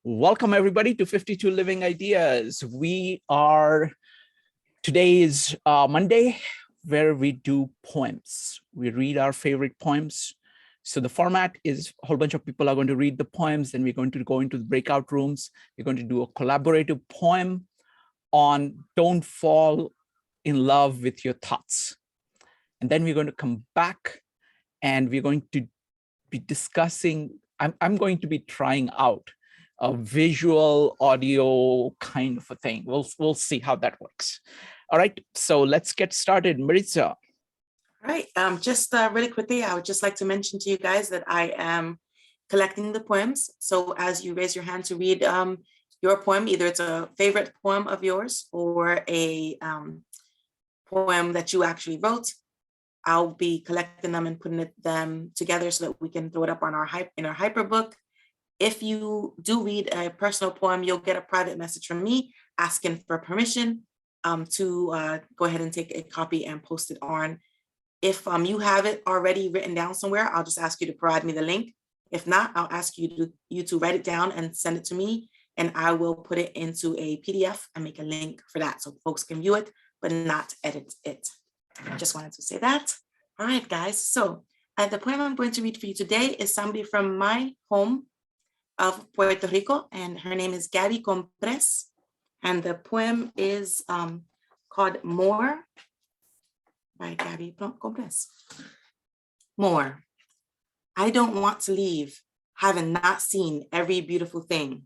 Welcome everybody to 52 Living Ideas. Today is Monday, where we do poems. We read our favorite poems. So the format is a whole bunch of people are going to read the poems, then we're going to go into the breakout rooms. We're going to do a collaborative poem on don't fall in love with your thoughts. And then we're going to come back and we're going to be discussing, I'm going to be trying out a visual audio kind of a thing. We'll see how that works. All right, so let's get started. Margarita. All right, just really quickly, I would just like to mention to you guys that I am collecting the poems. So as you raise your hand to read your poem, either it's a favorite poem of yours or a poem that you actually wrote, I'll be collecting them and putting them together so that we can throw it up on our hyperbook. If you do read a personal poem, you'll get a private message from me asking for permission to go ahead and take a copy and post it on. If you have it already written down somewhere, I'll just ask you to provide me the link. If not, I'll ask you to write it down and send it to me, and I will put it into a PDF and make a link for that so folks can view it, but not edit it. Just wanted to say that. All right, guys. So the poem I'm going to read for you today is somebody from my home of Puerto Rico, and her name is Gaby Comprés, and the poem is called More by Gaby Comprés. More. I don't want to leave, having not seen every beautiful thing.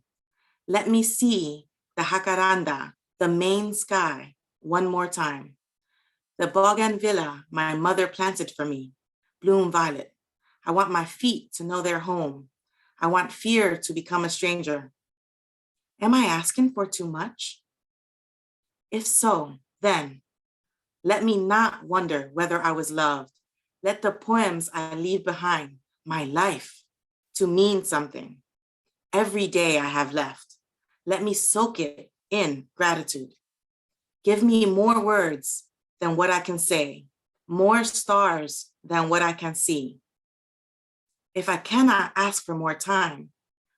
Let me see the jacaranda, the main sky, one more time. The bougainvillea my mother planted for me, bloom violet. I want my feet to know their home. I want fear to become a stranger. Am I asking for too much? If so, then let me not wonder whether I was loved. Let the poems I leave behind, my life, to mean something. Every day I have left, let me soak it in gratitude. Give me more words than what I can say, more stars than what I can see. If I cannot ask for more time,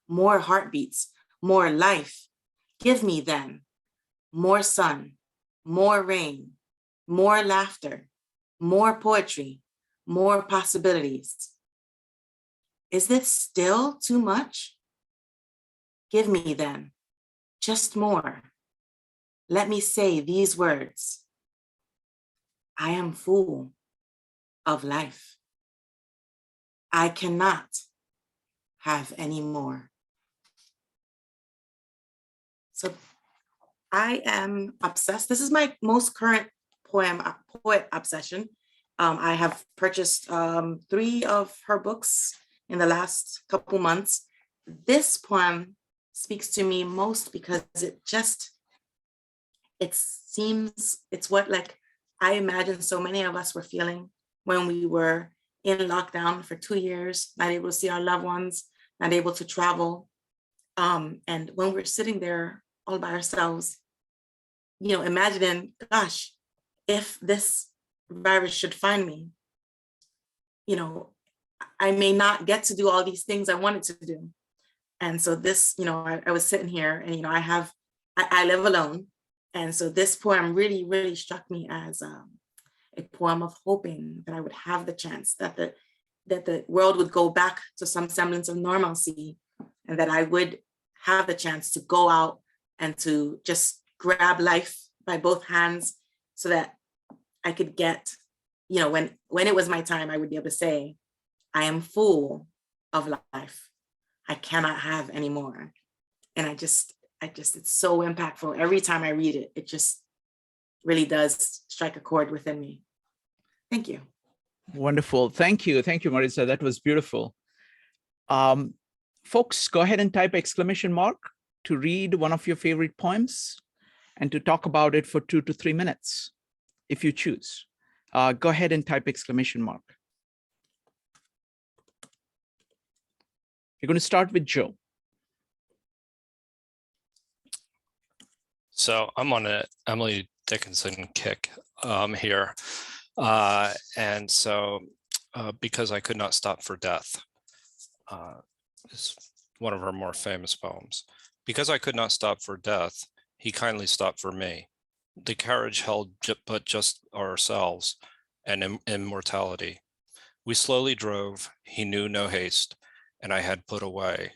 more heartbeats, more life, give me then more sun, more rain, more laughter, more poetry, more possibilities. Is this still too much? Give me then just more. Let me say these words. I am full of life. I cannot have any more. So I am obsessed. This is my most current poet obsession. I have purchased 3 of her books in the last couple months. This poem speaks to me most because it's what like I imagine so many of us were feeling when we were in lockdown for 2 years, not able to see our loved ones, not able to travel. And when we're sitting there all by ourselves, imagining, gosh, if this virus should find me, I may not get to do all these things I wanted to do. And so this, I was sitting here and, I live alone. And so this poem really, really struck me as a poem of hoping that I would have the chance that the world would go back to some semblance of normalcy, and that I would have the chance to go out and to just grab life by both hands, so that I could get, when it was my time, I would be able to say, I am full of life. I cannot have any more. And it's so impactful. Every time I read it, it just really does strike a chord within me. Thank you. Wonderful. Thank you. Thank you, Marisa. That was beautiful. Folks, go ahead and type exclamation mark to read one of your favorite poems and to talk about it for 2 to 3 minutes, if you choose. Go ahead and type exclamation mark. You're going to start with Joe. So I'm on an Emily Dickinson kick here. And so because I could not stop for death is one of her more famous poems. Because I could not stop for death, he kindly stopped for me. The carriage held but just ourselves and immortality. We slowly drove, he knew no haste, and I had put away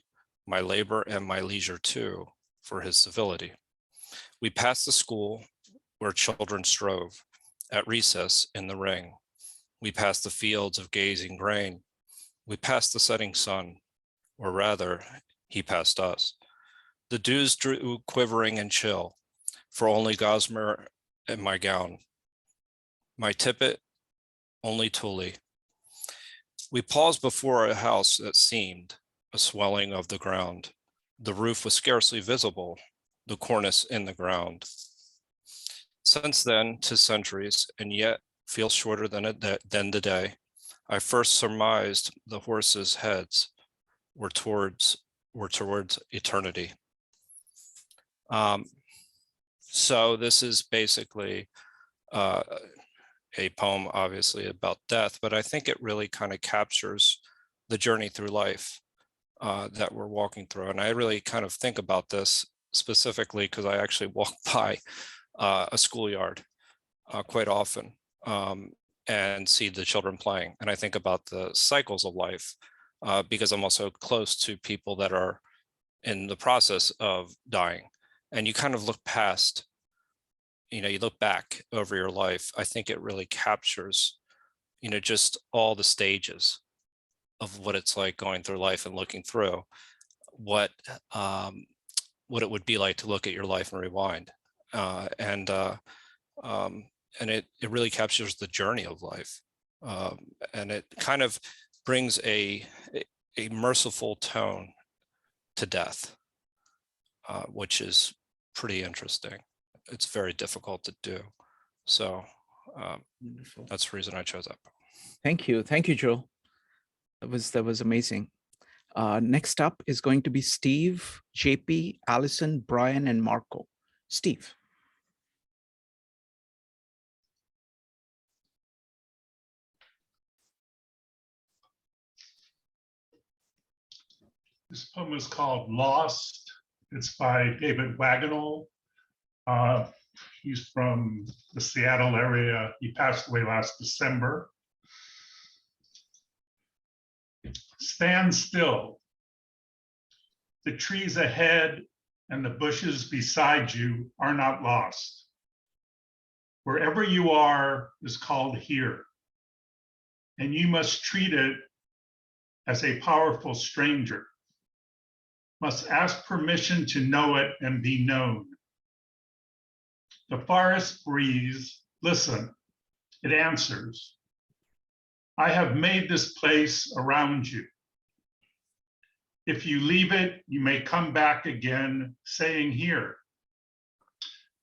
my labor and my leisure too for his civility. We passed the school where children strove, at recess in the ring. We passed the fields of gazing grain. We passed the setting sun, or rather, he passed us. The dews drew quivering and chill, for only gossamer in my gown. My tippet, only tully. We paused before a house that seemed a swelling of the ground. The roof was scarcely visible, the cornice in the ground. Since then, 'tis centuries, and yet feels shorter than the day. I first surmised the horses' heads were towards eternity. So this is basically a poem, obviously, about death, but I think it really kind of captures the journey through life that we're walking through. And I really kind of think about this specifically because I actually walk by a schoolyard quite often and see the children playing. And I think about the cycles of life because I'm also close to people that are in the process of dying. And you kind of look past, you look back over your life. I think it really captures, just all the stages of what it's like going through life and looking through what it would be like to look at your life and rewind. And it really captures the journey of life. And it kind of brings a merciful tone to death, which is pretty interesting. It's very difficult to do. So that's the reason I chose that. Thank you, Joe. That was amazing. Next up is going to be Steve, JP, Allison, Brian, and Marco. Steve. This poem is called Lost. It's by David Wagoner. He's from the Seattle area. He passed away last December. Stand still. The trees ahead and the bushes beside you are not lost. Wherever you are is called here, and you must treat it as a powerful stranger. Must ask permission to know it and be known. The forest breeze, listen, it answers. I have made this place around you. If you leave it, you may come back again, saying here.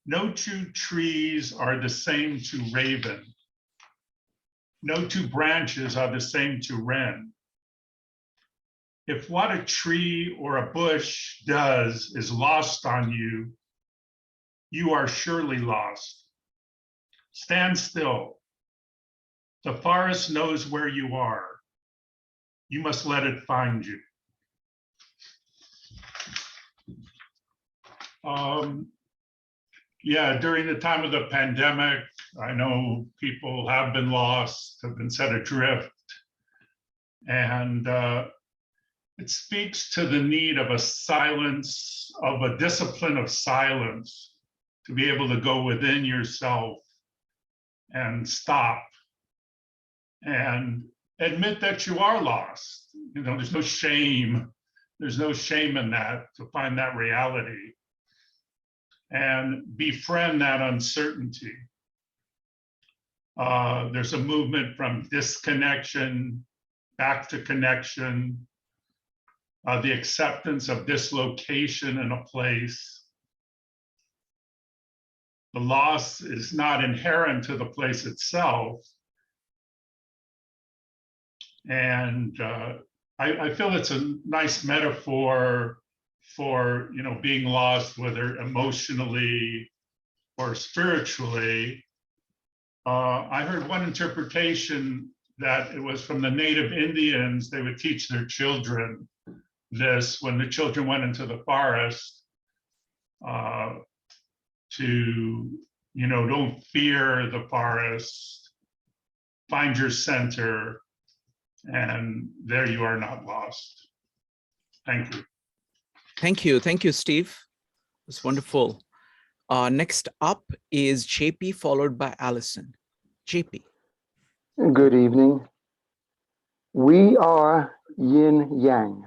No two trees are the same to raven. No two branches are the same to wren. If what a tree or a bush does is lost on you, you are surely lost. Stand still. The forest knows where you are. You must let it find you. Yeah, during the time of the pandemic, I know people have been lost, have been set adrift, and it speaks to the need of a silence, of a discipline of silence, to be able to go within yourself and stop and admit that you are lost. There's no shame. There's no shame in that, to find that reality and befriend that uncertainty. There's a movement from disconnection back to connection, the acceptance of dislocation in a place. The loss is not inherent to the place itself. And I feel it's a nice metaphor for being lost, whether emotionally or spiritually. I heard one interpretation that it was from the native Indians. They would teach their children this when the children went into the forest to, don't fear the forest, find your center, and there you are not lost. Thank you. Thank you. Thank you, Steve. It's wonderful. Next up is JP, followed by Allison. JP. Good evening. We are Yin Yang.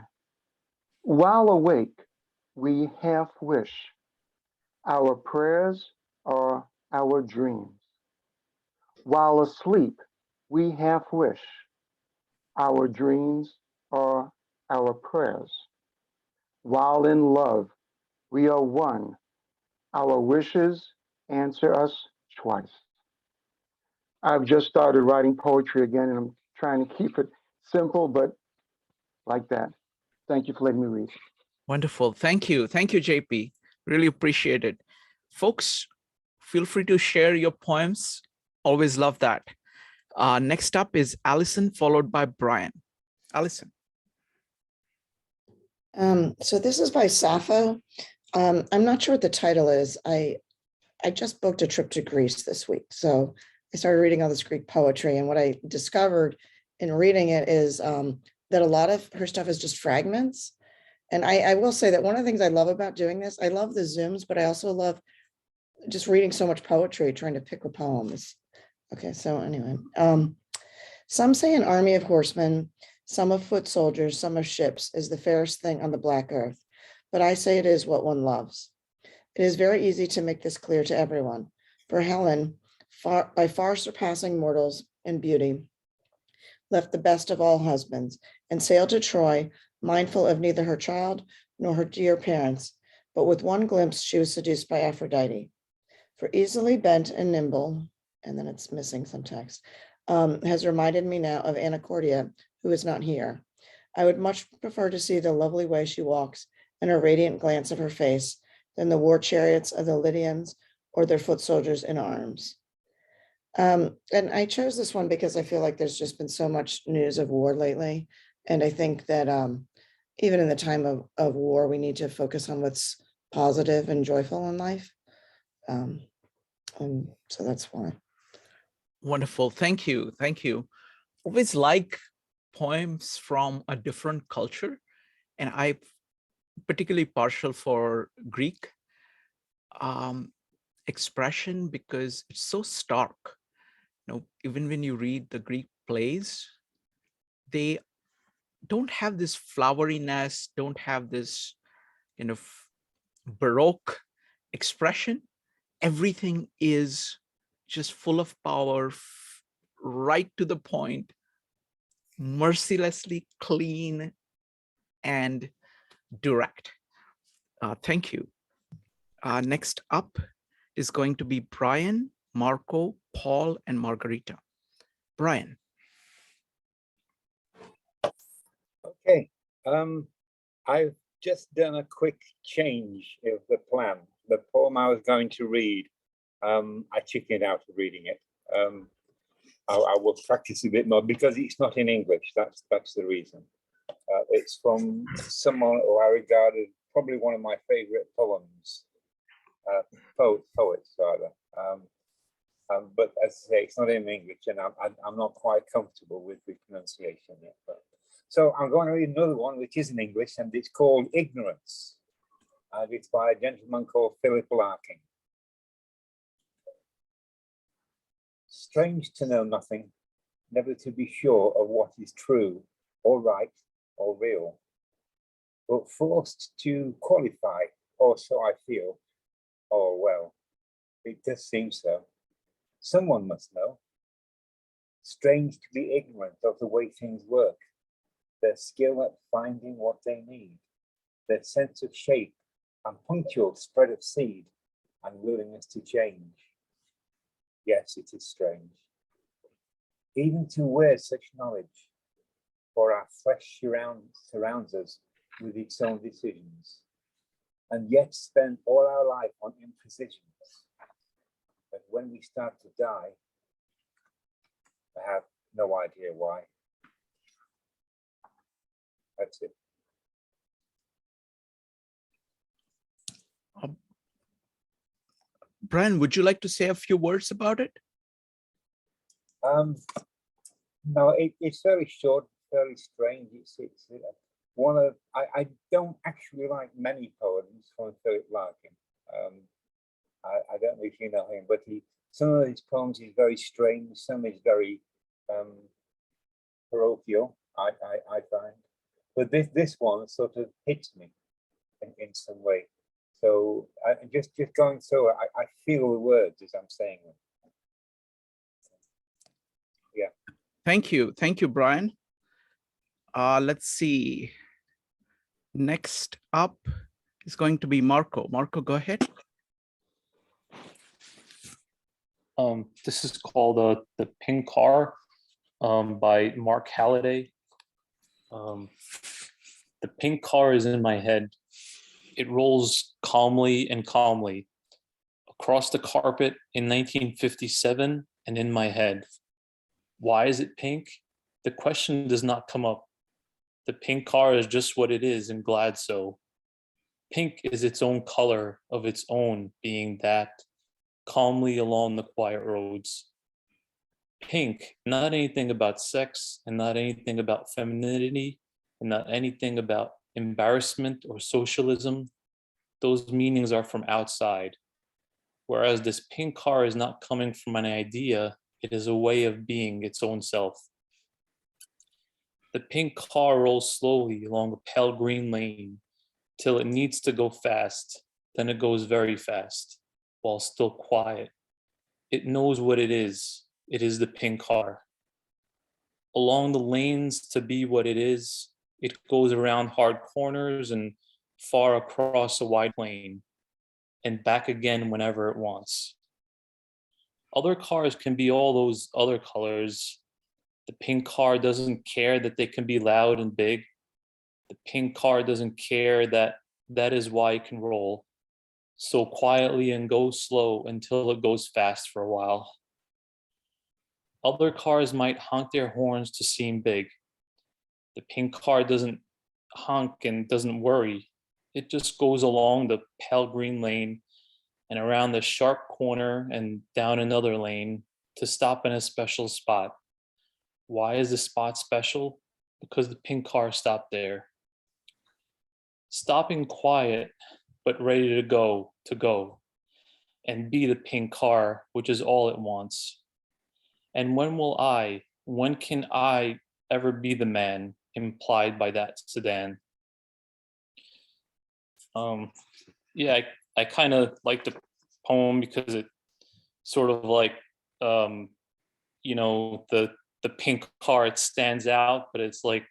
While awake, we half wish. Our prayers are our dreams. While asleep, we half wish. Our dreams are our prayers. While in love, we are one. Our wishes answer us twice. I've just started writing poetry again, and I'm trying to keep it simple, but like that. Thank you for letting me read. Wonderful. Thank you. Thank you, JP. Really appreciate it. Folks, feel free to share your poems. Always love that. Next up is Allison, followed by Brian. Allison. So this is by Sappho. I'm not sure what the title is. I just booked a trip to Greece this week. So I started reading all this Greek poetry. And what I discovered in reading it is that a lot of her stuff is just fragments. And I will say that one of the things I love about doing this, I love the Zooms, but I also love just reading so much poetry, trying to pick a poem. Okay, so anyway, some say an army of horsemen, some of foot soldiers, some of ships is the fairest thing on the black earth. But I say it is what one loves. It is very easy to make this clear to everyone. For Helen, by far surpassing mortals in beauty, left the best of all husbands and sailed to Troy, mindful of neither her child nor her dear parents. But with one glimpse, she was seduced by Aphrodite. For easily bent and nimble, and then it's missing some text, has reminded me now of Anactoria, who is not here. I would much prefer to see the lovely way she walks and her radiant glance of her face than the war chariots of the Lydians or their foot soldiers in arms. And I chose this one because I feel like there's just been so much news of war lately. And I think that even in the time of war, we need to focus on what's positive and joyful in life. And so that's why. Wonderful. Thank you. Thank you. Always like poems from a different culture. And I'm particularly partial for Greek expression because it's so stark. Even when you read the Greek plays, they don't have this floweriness, don't have this Baroque expression. Everything is just full of power, right to the point, mercilessly clean and direct. Thank you. Next up is going to be Brian, Marco, Paul, and Margarita. Brian. Okay, I've just done a quick change of the plan. The poem I was going to read, I chickened out of reading it. I will practice a bit more because it's not in English. That's the reason. It's from someone who I regard as probably one of my favorite poems, poets rather. But as I say, it's not in English, and I'm not quite comfortable with the pronunciation yet. So I'm going to read another one, which is in English, and it's called Ignorance. And it's by a gentleman called Philip Larkin. Strange to know nothing, never to be sure of what is true or right or real, but forced to qualify, or so I feel. Oh, well, it does seem so. Someone must know. Strange to be ignorant of the way things work, their skill at finding what they need, their sense of shape and punctual spread of seed and willingness to change. Yes, it is strange. Even to wear such knowledge, for our flesh surrounds us with its own decisions, and yet spend all our life on imprecisions. But when we start to die, I have no idea why. That's it. Brian, would you like to say a few words about it? No, it's very short, very strange. It's one of I don't actually like many poems from Philip Larkin. I don't know if you know him, but some of his poems is very strange. Some is very parochial. I find, but this one sort of hits me in some way. So just going through it, I feel the words as I'm saying them. Yeah. Thank you, Brian. Let's see. Next up is going to be Marco. Marco, go ahead. This is called The Pink Car by Mark Halliday. The pink car is in my head. It rolls calmly and calmly across the carpet in 1957 and in my head. Why is it pink? The question does not come up. The pink car is just what it is and glad so. Pink is its own color of its own being that, calmly along the quiet roads. Pink, not anything about sex and not anything about femininity and not anything about embarrassment or socialism. Those meanings are from outside. Whereas this pink car is not coming from an idea, it is a way of being its own self. The pink car rolls slowly along a pale green lane till it needs to go fast. Then it goes very fast while still quiet. It knows what it is. It is the pink car. Along the lanes to be what it is, it goes around hard corners and far across a wide plain and back again whenever it wants. Other cars can be all those other colors. The pink car doesn't care that they can be loud and big. The pink car doesn't care that that is why it can roll so quietly and go slow until it goes fast for a while. Other cars might honk their horns to seem big. The pink car doesn't honk and doesn't worry. It just goes along the pale green lane and around the sharp corner and down another lane to stop in a special spot. Why is the spot special? Because the pink car stopped there. Stopping quiet, but ready to go, and be the pink car, which is all it wants. And when can I ever be the man implied by that sedan? Yeah, I kind of like the poem because it sort of like, you know, the pink car, it stands out, but it's like,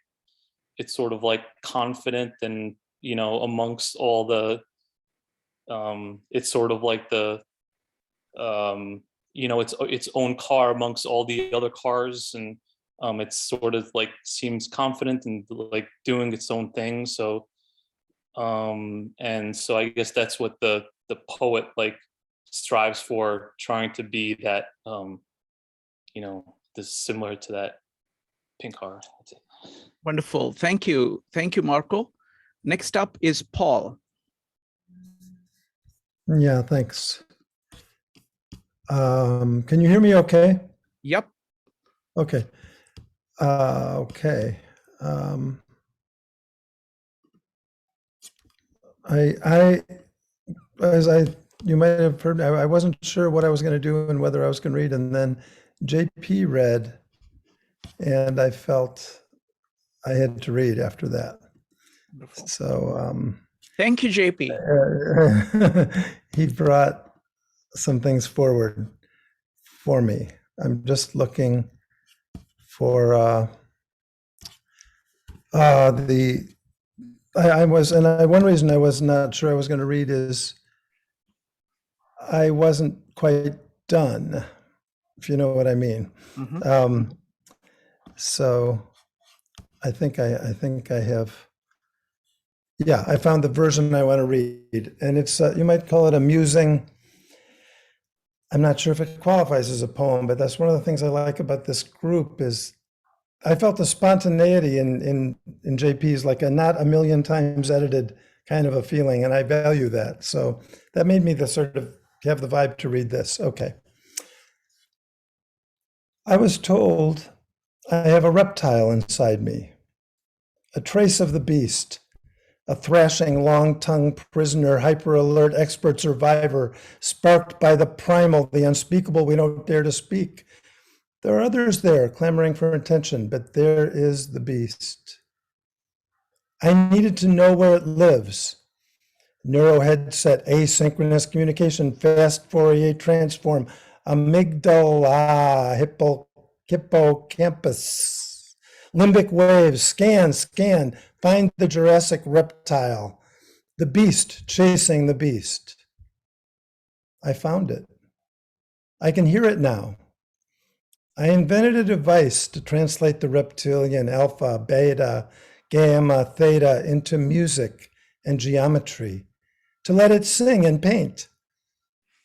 it's sort of like confident and, you know, amongst all the, it's sort of like the, you know, its own car amongst all the other cars, and it's sort of like seems confident and like doing its own thing. So, and so I guess that's what the poet like strives for, trying to be that, you know, this similar to that pink car. That's it. Wonderful. Thank you, Marco. Next up is Paul. Yeah, thanks. Can you hear me okay? Yep. Okay. Okay. You might have heard, I wasn't sure what I was going to do and whether I was going to read, and then JP read, and I felt I had to read after that. Wonderful. So Thank you, JP. He brought some things forward for me. I'm just looking for one reason I was not sure I was going to read is I wasn't quite done, if you know what I mean. Mm-hmm. So I think I have. Yeah, I found the version I want to read, and it's you might call it amusing. I'm not sure if it qualifies as a poem, but that's one of the things I like about this group is I felt the spontaneity in JP's, like a not a million times edited kind of a feeling, and I value that. So that made me the sort of have the vibe to read this. Okay. I was told I have a reptile inside me, a trace of the beast, a thrashing, long-tongued prisoner, hyper-alert, expert survivor, sparked by the primal, the unspeakable we don't dare to speak. There are others there clamoring for attention, but there is the beast. I needed to know where it lives. Neuro headset, asynchronous communication, fast Fourier transform, amygdala, hippocampus, limbic waves, scan, find the Jurassic reptile, the beast chasing the beast. I found it. I can hear it now. I invented a device to translate the reptilian alpha, beta, gamma, theta into music and geometry, to let it sing and paint.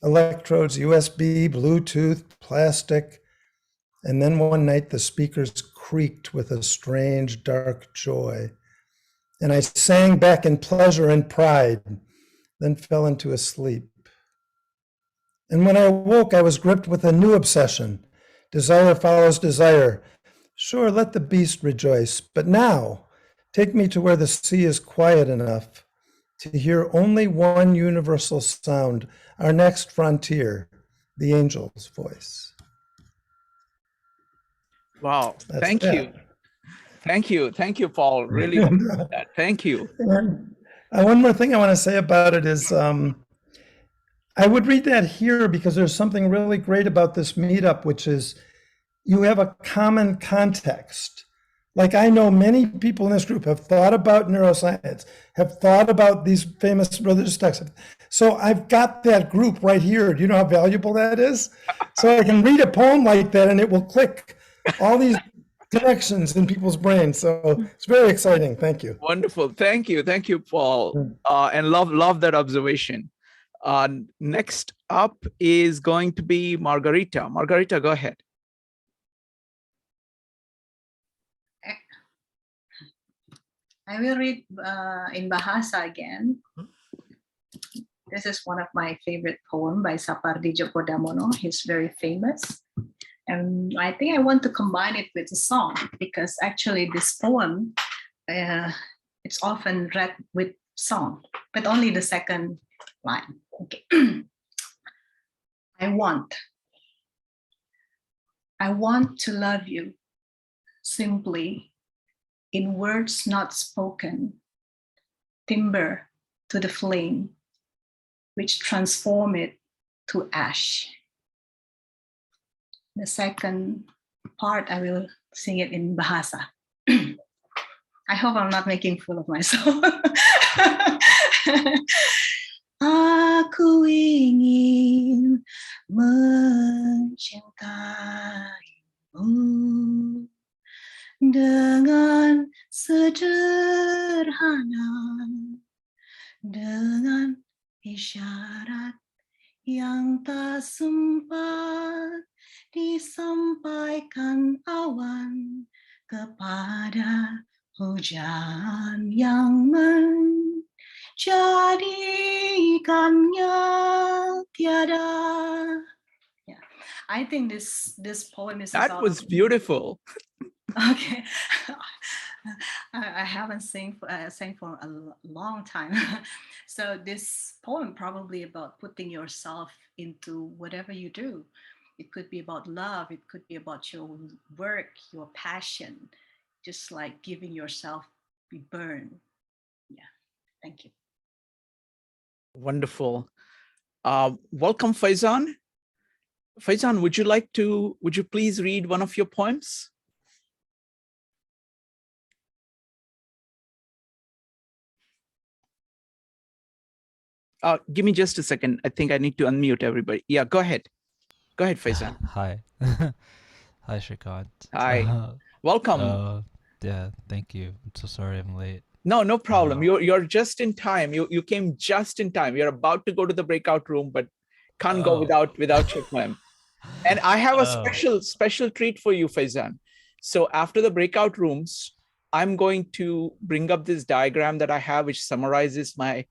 Electrodes, USB, Bluetooth, plastic. And then one night the speakers creaked with a strange, dark joy. And I sang back in pleasure and pride, then fell into a sleep. And when I awoke, I was gripped with a new obsession. Desire follows desire. Sure, let the beast rejoice, but now take me to where the sea is quiet enough to hear only one universal sound, our next frontier, the angel's voice. Wow. That's Thank that. you. Thank you. Thank you, Paul. Really appreciate that. Thank you. And one more thing I want to say about it is I would read that here because there's something really great about this meetup, which is you have a common context. Like I know many people in this group have thought about neuroscience, have thought about these famous religious texts. So I've got that group right here. Do you know how valuable that is? So I can read a poem like that and it will click all these connections in people's brains. So it's very exciting. Thank you. Wonderful. Thank you. Thank you, Paul. And love that observation. Next up is going to be Margarita. Margarita, go ahead. I will read in Bahasa again. This is one of my favorite poems by Sapardi Djoko Damono. He's very famous. And I think I want to combine it with a song because actually this poem, it's often read with song, but only the second line. Okay. I want to love you simply in words not spoken, timber to the flame, which transform it to ash. The second part, I will sing it in Bahasa. I hope I'm not making fool of myself. Aku ingin mencintaimu dengan sederhana, dengan isyarat yang tak sempat disampaikan awan kepada hujan yang menjadikannya tiada. Yeah, I think this poem is That was beautiful. Okay. I haven't sang for a long time. So this poem probably about putting yourself into whatever you do. It could be about love. It could be about your work, your passion, just like giving yourself be burned. Yeah. Thank you. Wonderful. Welcome, Faizan. Faizan, would you please read one of your poems? Give me just a second. I think I need to unmute everybody. Yeah, go ahead. Go ahead, Faizan. Hi. Hi, Shrikant. Hi. Welcome. Yeah, thank you. I'm so sorry I'm late. No problem. You're just in time. You came just in time. You're about to go to the breakout room, but can't go without your poem. And I have a special treat for you, Faizan. So after the breakout rooms, I'm going to bring up this diagram that I have, which summarizes my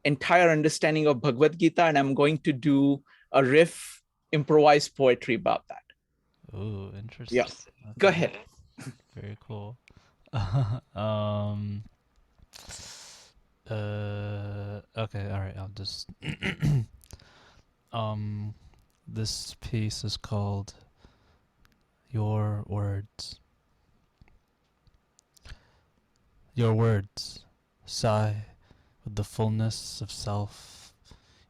entire understanding of Bhagavad-Gita, and I'm going to do a riff improvised poetry about that. Ooh, interesting. Yeah, go Okay, ahead. very cool. Okay, all right, I'll just this piece is called Your Words. Your words sigh with the fullness of self,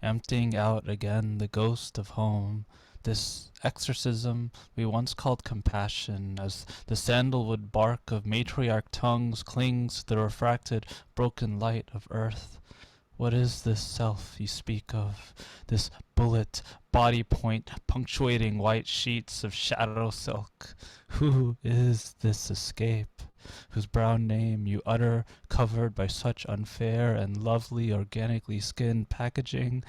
emptying out again the ghost of home. This exorcism we once called compassion, as the sandalwood bark of matriarch tongues clings to the refracted, broken light of earth. What is this self you speak of? This bullet body point punctuating white sheets of shadow silk? Who is this escape, whose brown name you utter covered by such unfair and lovely organically skinned packaging?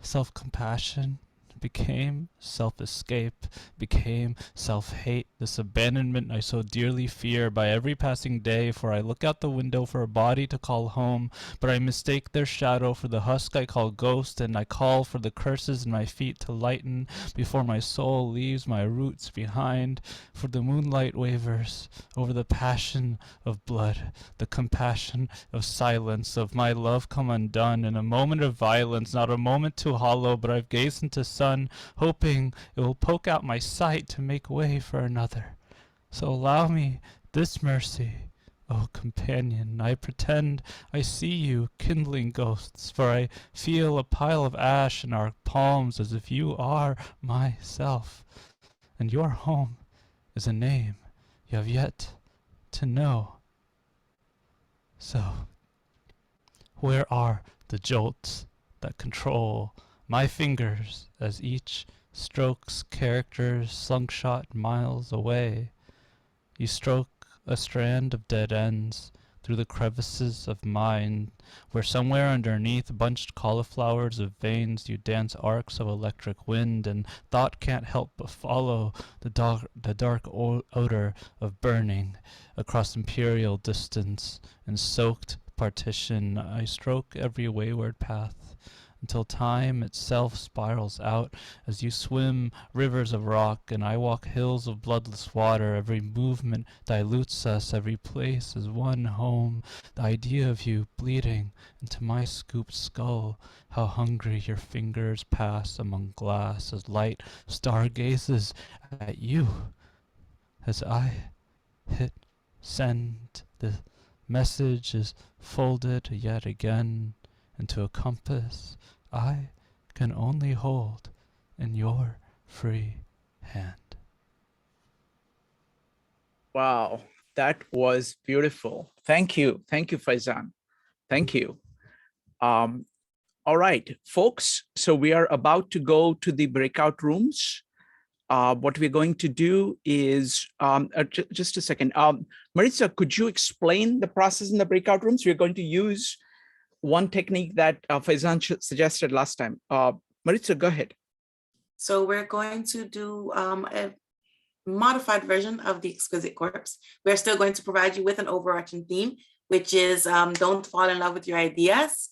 Self-compassion became self-escape, became self-hate, this abandonment I so dearly fear by every passing day, for I look out the window for a body to call home, but I mistake their shadow for the husk I call ghost, and I call for the curses in my feet to lighten before my soul leaves my roots behind, for the moonlight wavers over the passion of blood, the compassion of silence, of my love come undone in a moment of violence, not a moment too hollow, but I've gazed into sun, hoping it will poke out my sight to make way for another. So allow me this mercy, O companion. I pretend I see you, kindling ghosts, for I feel a pile of ash in our palms as if you are myself, and your home is a name you have yet to know. So, where are the jolts that control my fingers as each strokes characters slungshot miles away? You stroke a strand of dead ends through the crevices of mine, where somewhere underneath bunched cauliflowers of veins you dance arcs of electric wind, and thought can't help but follow the dark odor of burning across imperial distance and soaked partition. I stroke every wayward path until time itself spirals out as you swim rivers of rock and I walk hills of bloodless water. Every movement dilutes us, every place is one home. The idea of you bleeding into my scooped skull, how hungry your fingers pass among glass as light stargazes at you. As I hit send, the message is folded yet again into a compass I can only hold in your free hand. Wow, that was beautiful. Thank you. Thank you, Faizan. Thank you. All right, folks. So we are about to go to the breakout rooms. What we're going to do is, just a second. Marisa, could you explain the process in the breakout rooms? We're going to use one technique that Faizan suggested last time. Marisa, go ahead. So we're going to do a modified version of the Exquisite Corpse. We're still going to provide you with an overarching theme, which is don't fall in love with your ideas.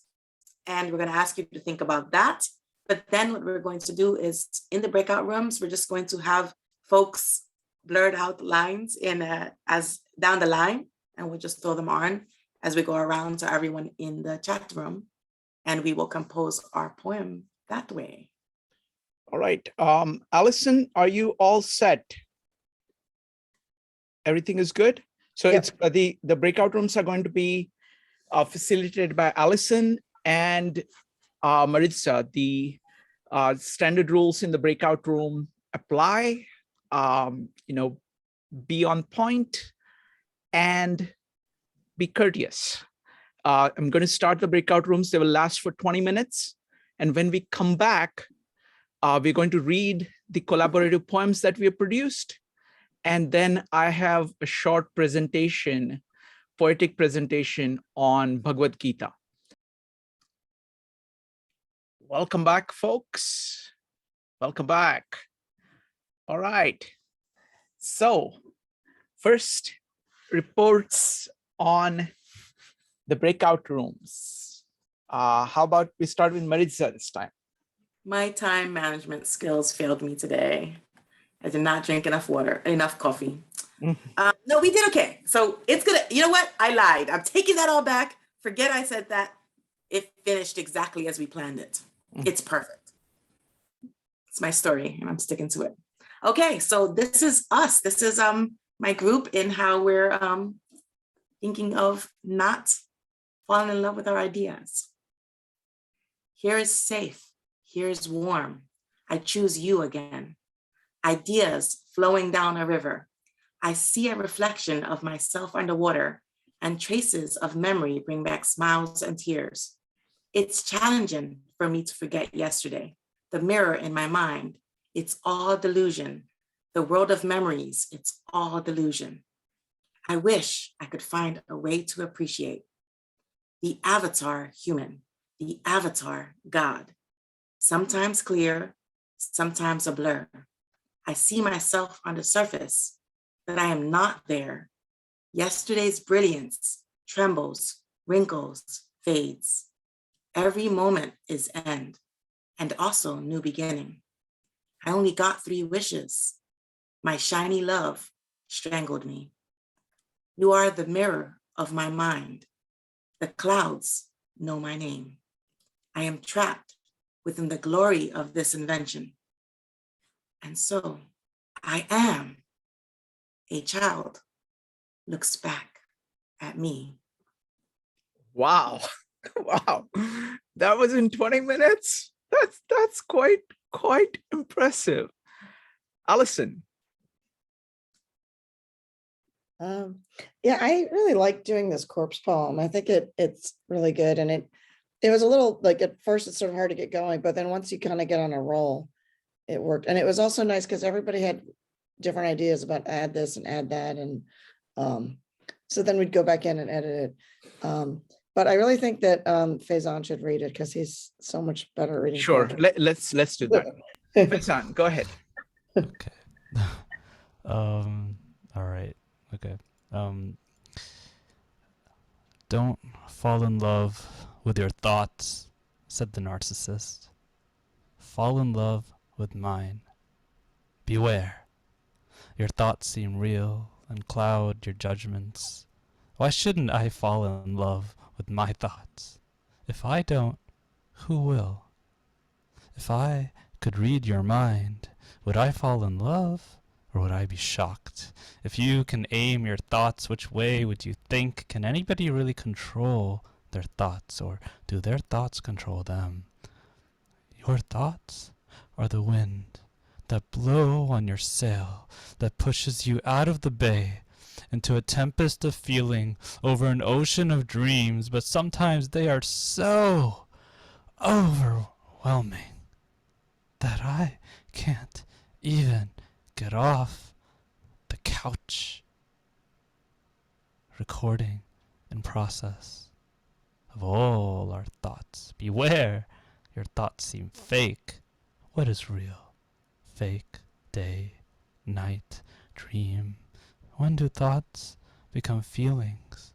And we're going to ask you to think about that. But then what we're going to do is in the breakout rooms, we're just going to have folks blurred out lines as down the line, and we'll just throw them on as we go around to everyone in the chat room, and we will compose our poem that way. All right. Allison, are you all set? Everything is good? So Yep. It's the breakout rooms are going to be facilitated by Allison and Marisa. The standard rules in the breakout room apply, be on point and be courteous. I'm going to start the breakout rooms. They will last for 20 minutes. And when we come back, we're going to read the collaborative poems that we have produced. And then I have a short presentation, poetic presentation on Bhagavad-Gita. Welcome back, folks. Welcome back. All right. So first, reports on the breakout rooms. How about we start with Margarita this time? My time management skills failed me today. I did not drink enough water, enough coffee. No, we did okay. So it's gonna, you know what? I lied. I'm taking that all back. Forget I said that. It finished exactly as we planned it. It's perfect. It's my story and I'm sticking to it. Okay, so this is us. This is my group in how we're thinking of not falling in love with our ideas. Here is safe. Here is warm. I choose you again. Ideas flowing down a river. I see a reflection of myself underwater, and traces of memory bring back smiles and tears. It's challenging for me to forget yesterday. The mirror in my mind, it's all delusion. The world of memories, it's all delusion. I wish I could find a way to appreciate the avatar human, the avatar God. Sometimes clear, sometimes a blur. I see myself on the surface, but I am not there. Yesterday's brilliance trembles, wrinkles, fades. Every moment is end, and also new beginning. I only got 3 wishes. My shiny love strangled me. You are the mirror of my mind. The clouds know my name. I am trapped within the glory of this invention. And so I am a child looks back at me. Wow. Wow. That was in 20 minutes. That's quite impressive. Allison. Yeah, I really like doing this corpse poem. I think it's really good. And it was a little like at first it's sort of hard to get going, but then once you kind of get on a roll, it worked. And it was also nice because everybody had different ideas about add this and add that. And so then we'd go back in and edit it. But I really think that Faizan should read it because he's so much better at reading. Sure. poetry. Let's do that. Faizan, go ahead. Okay. All right. Okay. Don't fall in love with your thoughts, said the narcissist. Fall in love with mine. Beware. Your thoughts seem real and cloud your judgments. Why shouldn't I fall in love with my thoughts? If I don't, who will? If I could read your mind, would I fall in love? Or would I be shocked? If you can aim your thoughts, which way would you think? Can anybody really control their thoughts, or do their thoughts control them? Your thoughts are the wind that blow on your sail, that pushes you out of the bay into a tempest of feeling over an ocean of dreams, but sometimes they are so overwhelming that I can't even get off the couch. Recording in process of all our thoughts. Beware, your thoughts seem fake. What is real? Fake, day, night, dream. When do thoughts become feelings?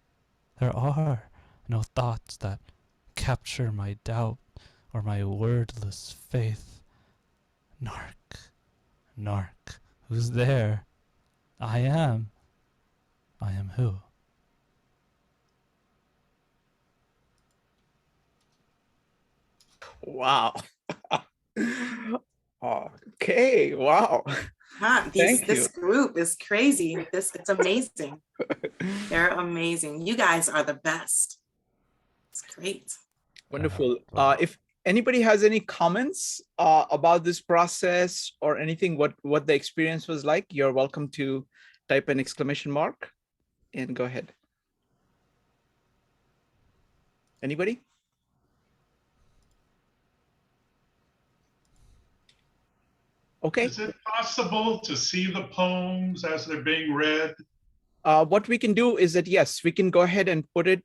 There are no thoughts that capture my doubt or my wordless faith. Narc, narc. Who's there? I am. I am who? Wow. Okay. Wow. This group is crazy. It's amazing. They're amazing. You guys are the best. It's great. Wonderful. If anybody has any comments about this process or anything, what the experience was like, you're welcome to type an exclamation mark and go ahead. Anybody? Okay. Is it possible to see the poems as they're being read? What we can do is that, yes, we can go ahead and put it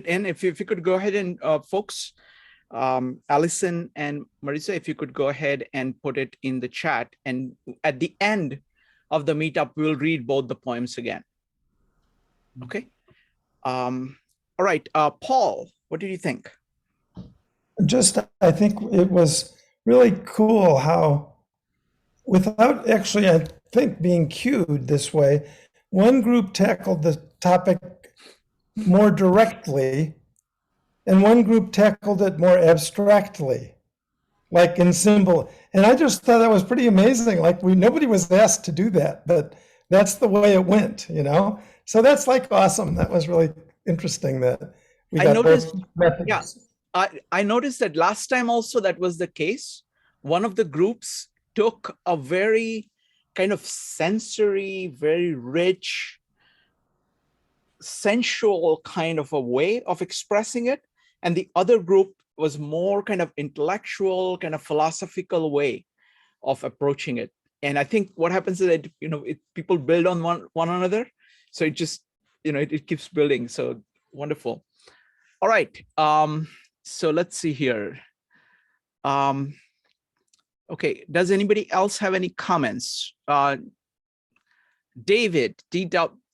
in. If you could go ahead and folks, Allison and Marisa, if you could go ahead and put it in the chat, and at the end of the meetup, we'll read both the poems again. Okay. All right, Paul, What did you think? Just, I think it was really cool how, without actually, I think, being cued this way, one group tackled the topic more directly, and one group tackled it more abstractly, like in symbol. And I just thought that was pretty amazing. Like nobody was asked to do that, but that's the way it went, you know? So that's like awesome. That was really interesting that we I got noticed, both methods. yeah, I noticed that last time also that was the case. One of the groups took a very kind of sensory, very rich, sensual kind of a way of expressing it. And the other group was more kind of intellectual, kind of philosophical way of approaching it. And I think what happens is that, people build on one another. So it just, it keeps building. So wonderful. All right. So let's see here. Okay. Does anybody else have any comments? David,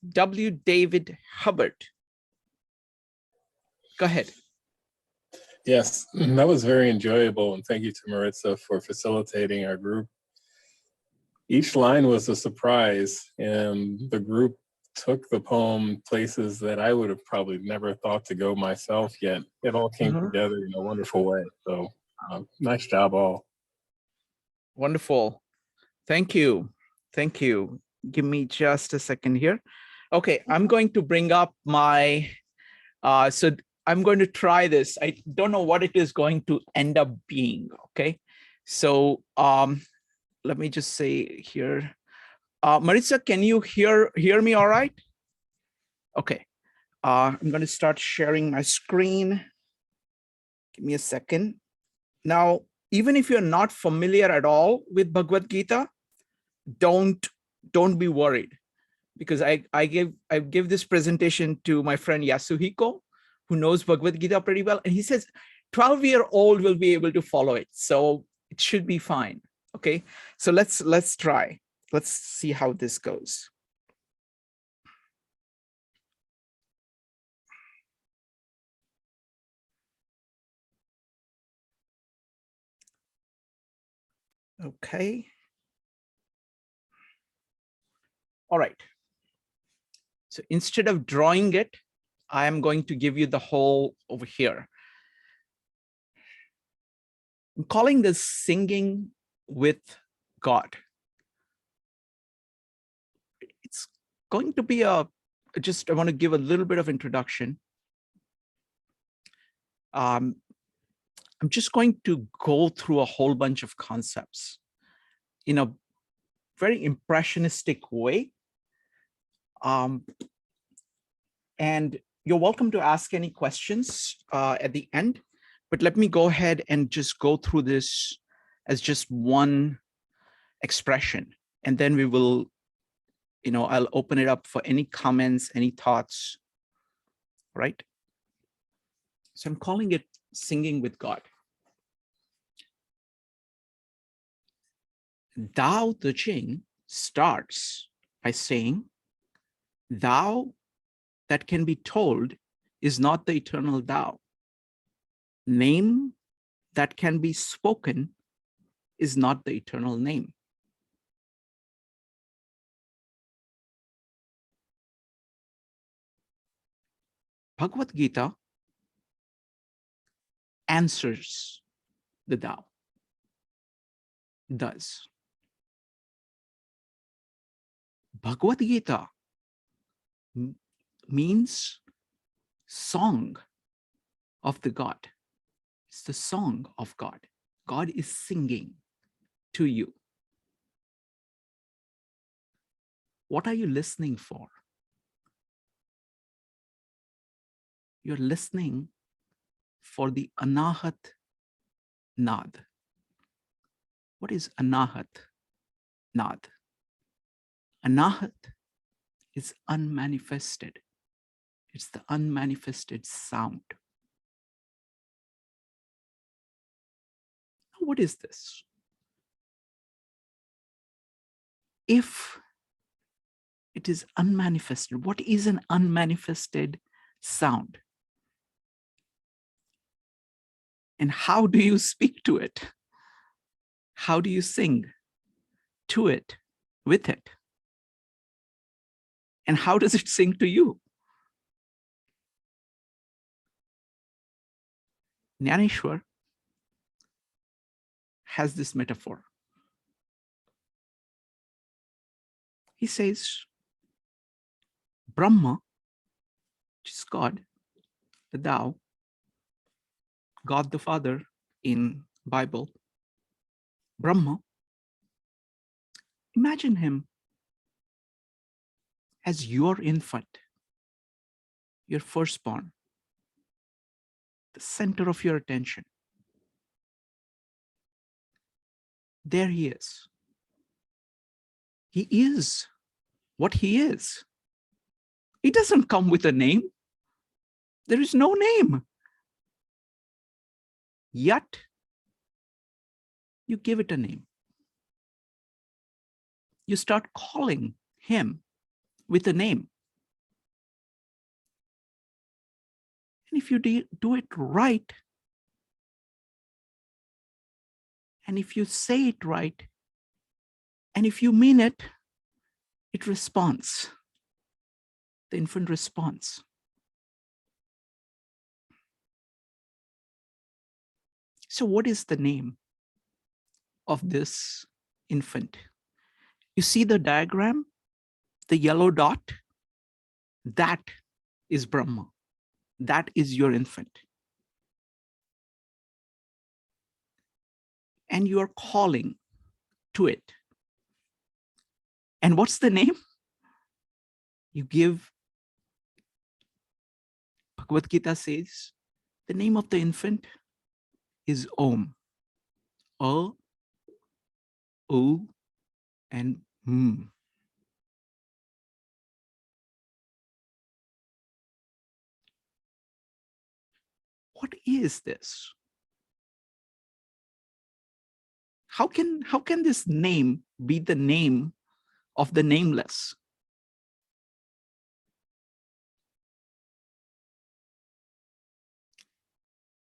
W. David Hubbard. Go ahead. Yes, that was very enjoyable. And thank you to Maritza for facilitating our group. Each line was a surprise, and the group took the poem places that I would have probably never thought to go myself, yet it all came together in a wonderful way. So nice job all. Wonderful. Thank you. Thank you. Give me just a second here. Okay, I'm going to bring up my, so I'm going to try this. I don't know what it is going to end up being, okay? So let me just say here, Maritza, can you hear me all right? Okay, I'm going to start sharing my screen. Give me a second. Now, even if you're not familiar at all with Bhagavad-Gita, don't be worried, because I give this presentation to my friend Yasuhiko, who knows Bhagavad-Gita pretty well, and he says 12-year-old will be able to follow it, so it should be fine. Okay, so let's try. Let's see how this goes. Okay. All right. So instead of drawing it, I am going to give you the whole over here. I'm calling this singing with God. It's going to be I want to give a little bit of introduction. I'm just going to go through a whole bunch of concepts in a very impressionistic way. And you're welcome to ask any questions at the end, but let me go ahead and just go through this as just one expression. And then we will, I'll open it up for any comments, any thoughts, right? So I'm calling it singing with God. Tao Te Ching starts by saying, thou that can be told is not the eternal Tao. Name that can be spoken is not the eternal name. Bhagavad-Gita answers the Tao. Does. Bhagavad-Gita means song of the God. It's the song of God. God is singing to you. What are you listening for? You're listening for the Anahat Nad. What is Anahat Nad? Anahat is unmanifested. It's the unmanifested sound. What is this? If it is unmanifested, what is an unmanifested sound? And how do you speak to it? How do you sing to it, with it? And how does it sing to you? Jnaneshwar has this metaphor. He says, Brahma, which is God, the Tao, God the Father in Bible, Brahma, imagine him as your infant, your firstborn, the center of your attention. There he is. He is what he is. He doesn't come with a name. There is no name. Yet, you give it a name. You start calling him with a name. And if you do it right, and if you say it right, and if you mean it, it responds. The infant responds. So what is the name of this infant? You see the diagram, the yellow dot? That is Brahma. That is your infant. And you are calling to it. And what's the name? You give, Bhagavad-Gita says, the name of the infant is Om. A, U, and M. What is this? How can this name be the name of the nameless?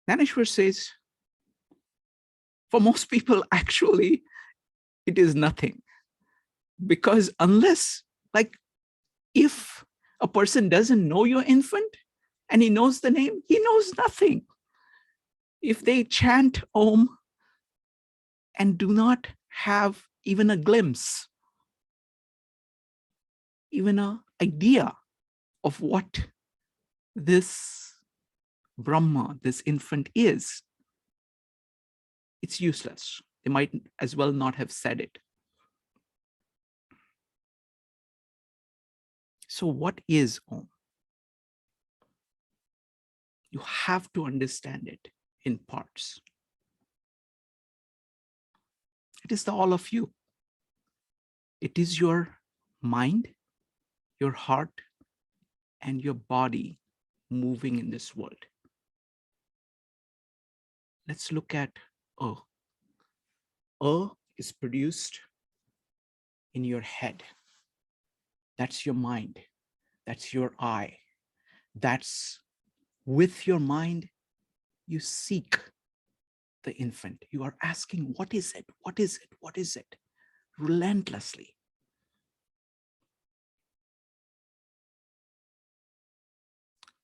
Jnaneshwar says, for most people, actually, it is nothing. Because unless, like, if a person doesn't know your infant and he knows the name, he knows nothing. If they chant Om and do not have even a glimpse, even an idea of what this Brahma, this infant is, it's useless. They might as well not have said it. So what is Om? You have to understand it in parts. It is the all of you. It is your mind, your heart, and your body moving in this world. Let's look at A. A is produced in your head. That's your mind. That's your I. That's with your mind, you seek the infant. You are asking, what is it? What is it? What is it? Relentlessly.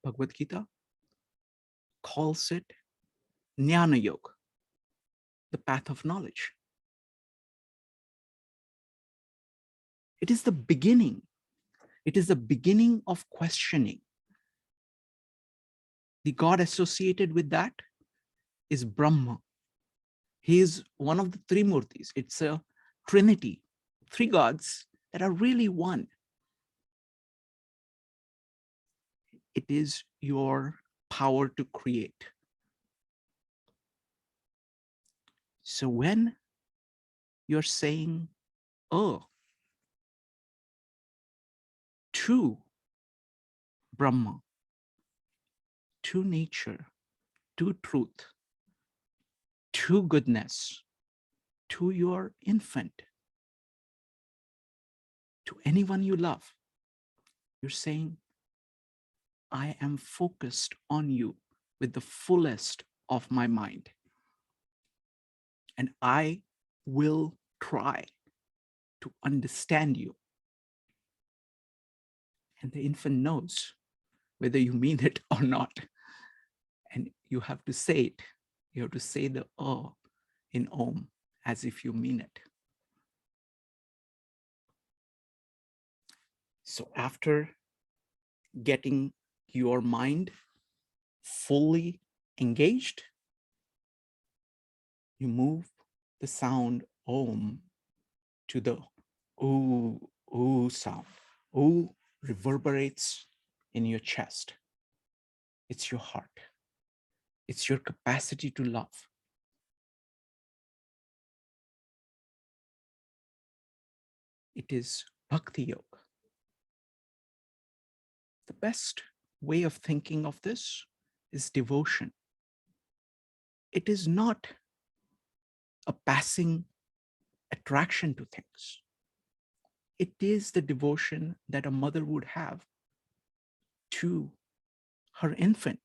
Bhagavad-Gita calls it Jnana Yoga, the path of knowledge. It is the beginning. It is the beginning of questioning. The God associated with that is Brahma. He is one of the three murtis. It's a trinity, three gods that are really one. It is your power to create. So when you're saying, oh, to Brahma, to nature, to truth, to goodness, to your infant, to anyone you love, you're saying, I am focused on you with the fullest of my mind. and I will try to understand you. And the infant knows whether you mean it or not. And you have to say it. You have to say the in Om as if you mean it. So after getting your mind fully engaged, you move the sound Om to the ooh sound. Ooh reverberates in your chest. It's your heart. It's your capacity to love. It is Bhakti Yoga. The best way of thinking of this is devotion. It is not a passing attraction to things. It is the devotion that a mother would have to her infant.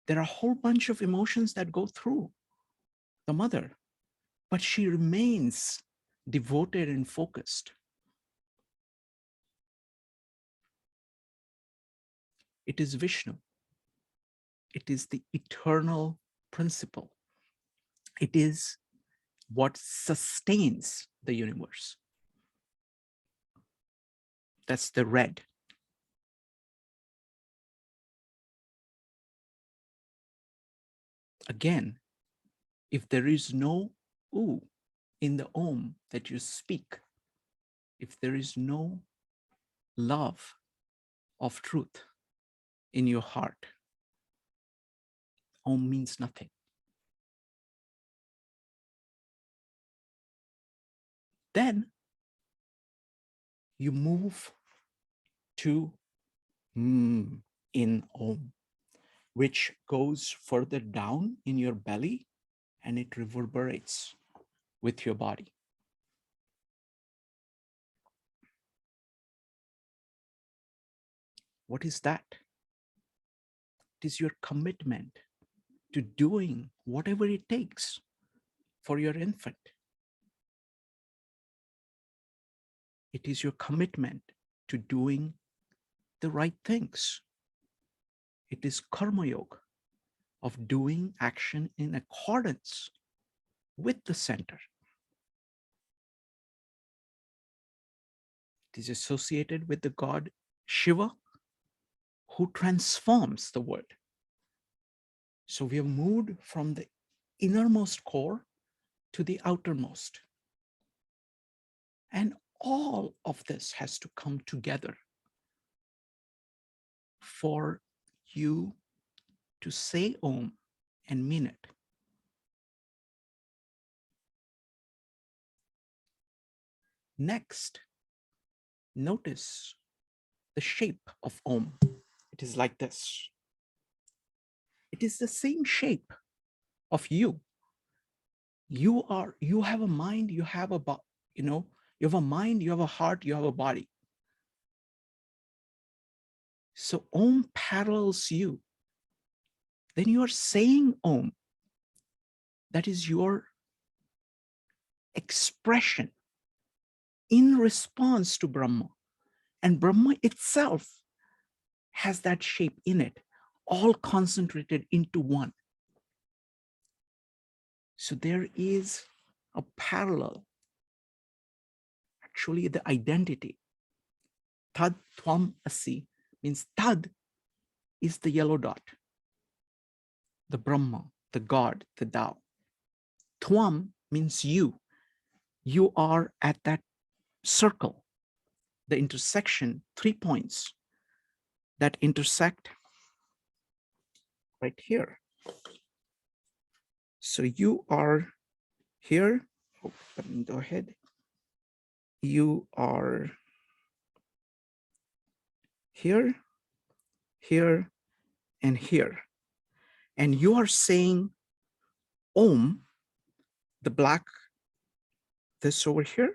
There are a whole bunch of emotions that go through the mother, but she remains devoted and focused. It is Vishnu. It is the eternal principle. It is what sustains the universe. That's the red. Again, if there is no ooh in the Om that you speak, if there is no love of truth in your heart, Om means nothing. Then you move to in Om, which goes further down in your belly and it reverberates with your body. What is that? It is your commitment to doing whatever it takes for your infant. It is your commitment to doing the right things. It is karma yoga of doing action in accordance with the center. It is associated with the god Shiva, who transforms the world. So we have moved from the innermost core to the outermost. And all of this has to come together for you to say Om and mean it. Next, notice the shape of Om. It is like this. It is the same shape of you. You have a mind, you have a you have a mind, you have a heart, you have a body. So Om parallels you. Then you are saying Om. That is your expression in response to Brahma. And Brahma itself has that shape in it, all concentrated into one. So there is a parallel. Actually, the identity. Tad Tvam Asi means Tad is the yellow dot, the Brahma, the God, the Tao. Tvam means you. You are at that circle, the intersection, 3 points that intersect right here. So you are here. Oh, let me go ahead. You are here, here, and here. And you are saying Om, the black, this over here,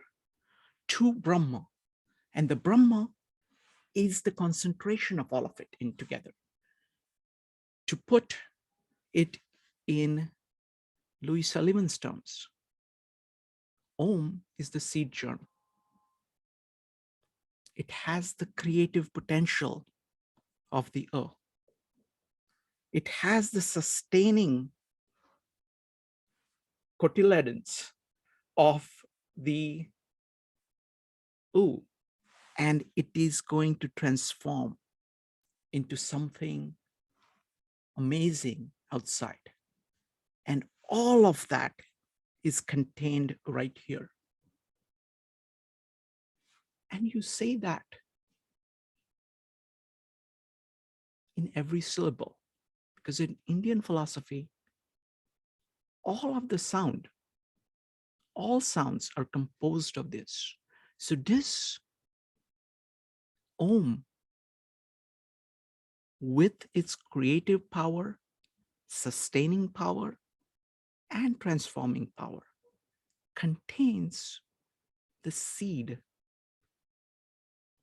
to Brahma. And the Brahma is the concentration of all of it in together. To put it in Louis Sullivan's terms. Om is the seed germ. It has the creative potential of the earth. It has the sustaining cotyledons of the ooh, and it is going to transform into something amazing outside. And all of that is contained right here. And you say that in every syllable, because in Indian philosophy, all of the sound, all sounds are composed of this. So this Om, with its creative power, sustaining power, and transforming power, contains the seed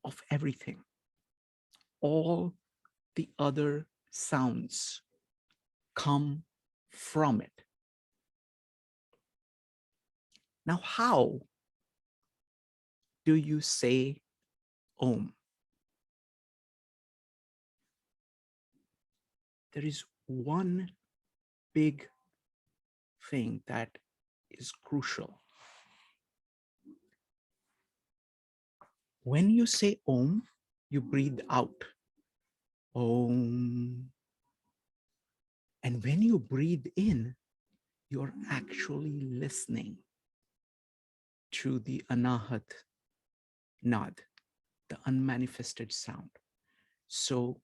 of everything. All the other sounds come from it. Now, how do you say Om? There is one big thing that is crucial. When you say Om, you breathe out. Om. And when you breathe in, you're actually listening to the Anahat Nad, the unmanifested sound. So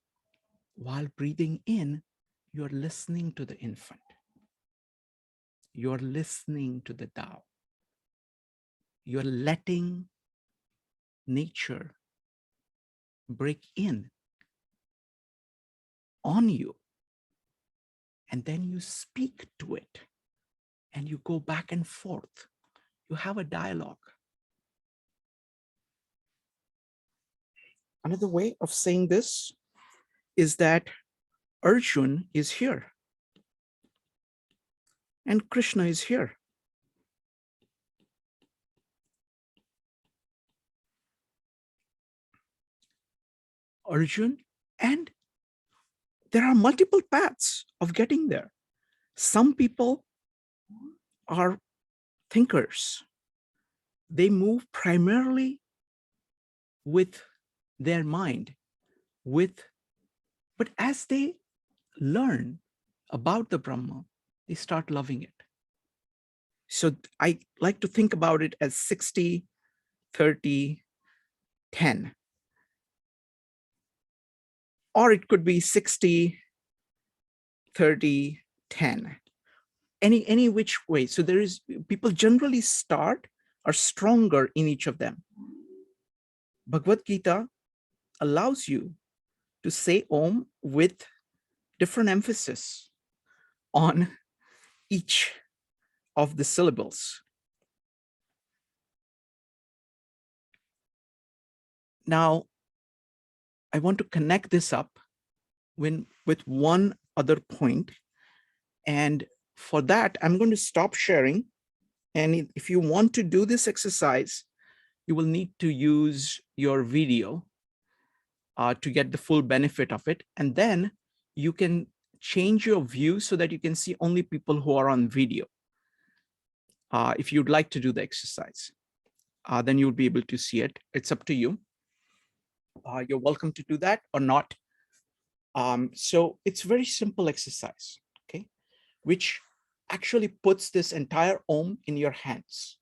while breathing in, you're listening to the infant. You're listening to the Tao. You're letting nature break in on you. And then you speak to it and you go back and forth. You have a dialogue. Another way of saying this is that Arjun is here and Krishna is here. Arjun, and there are multiple paths of getting there. Some people are thinkers. They move primarily with their mind, but as they learn about the Brahma, they start loving it. So I like to think about it as 60, 30, 10. Or it could be 60, 30, 10. Any which way. So there is, people generally are stronger in each of them. Bhagavad-Gita allows you to say Om with different emphasis on each of the syllables. Now, I want to connect this up with one other point. And for that, I'm going to stop sharing. And if you want to do this exercise, you will need to use your video to get the full benefit of it. And then you can change your view so that you can see only people who are on video. If you'd like to do the exercise, then you'll be able to see it. It's up to you. You're welcome to do that or not. So it's a very simple exercise, okay, which actually puts this entire Om in your hands.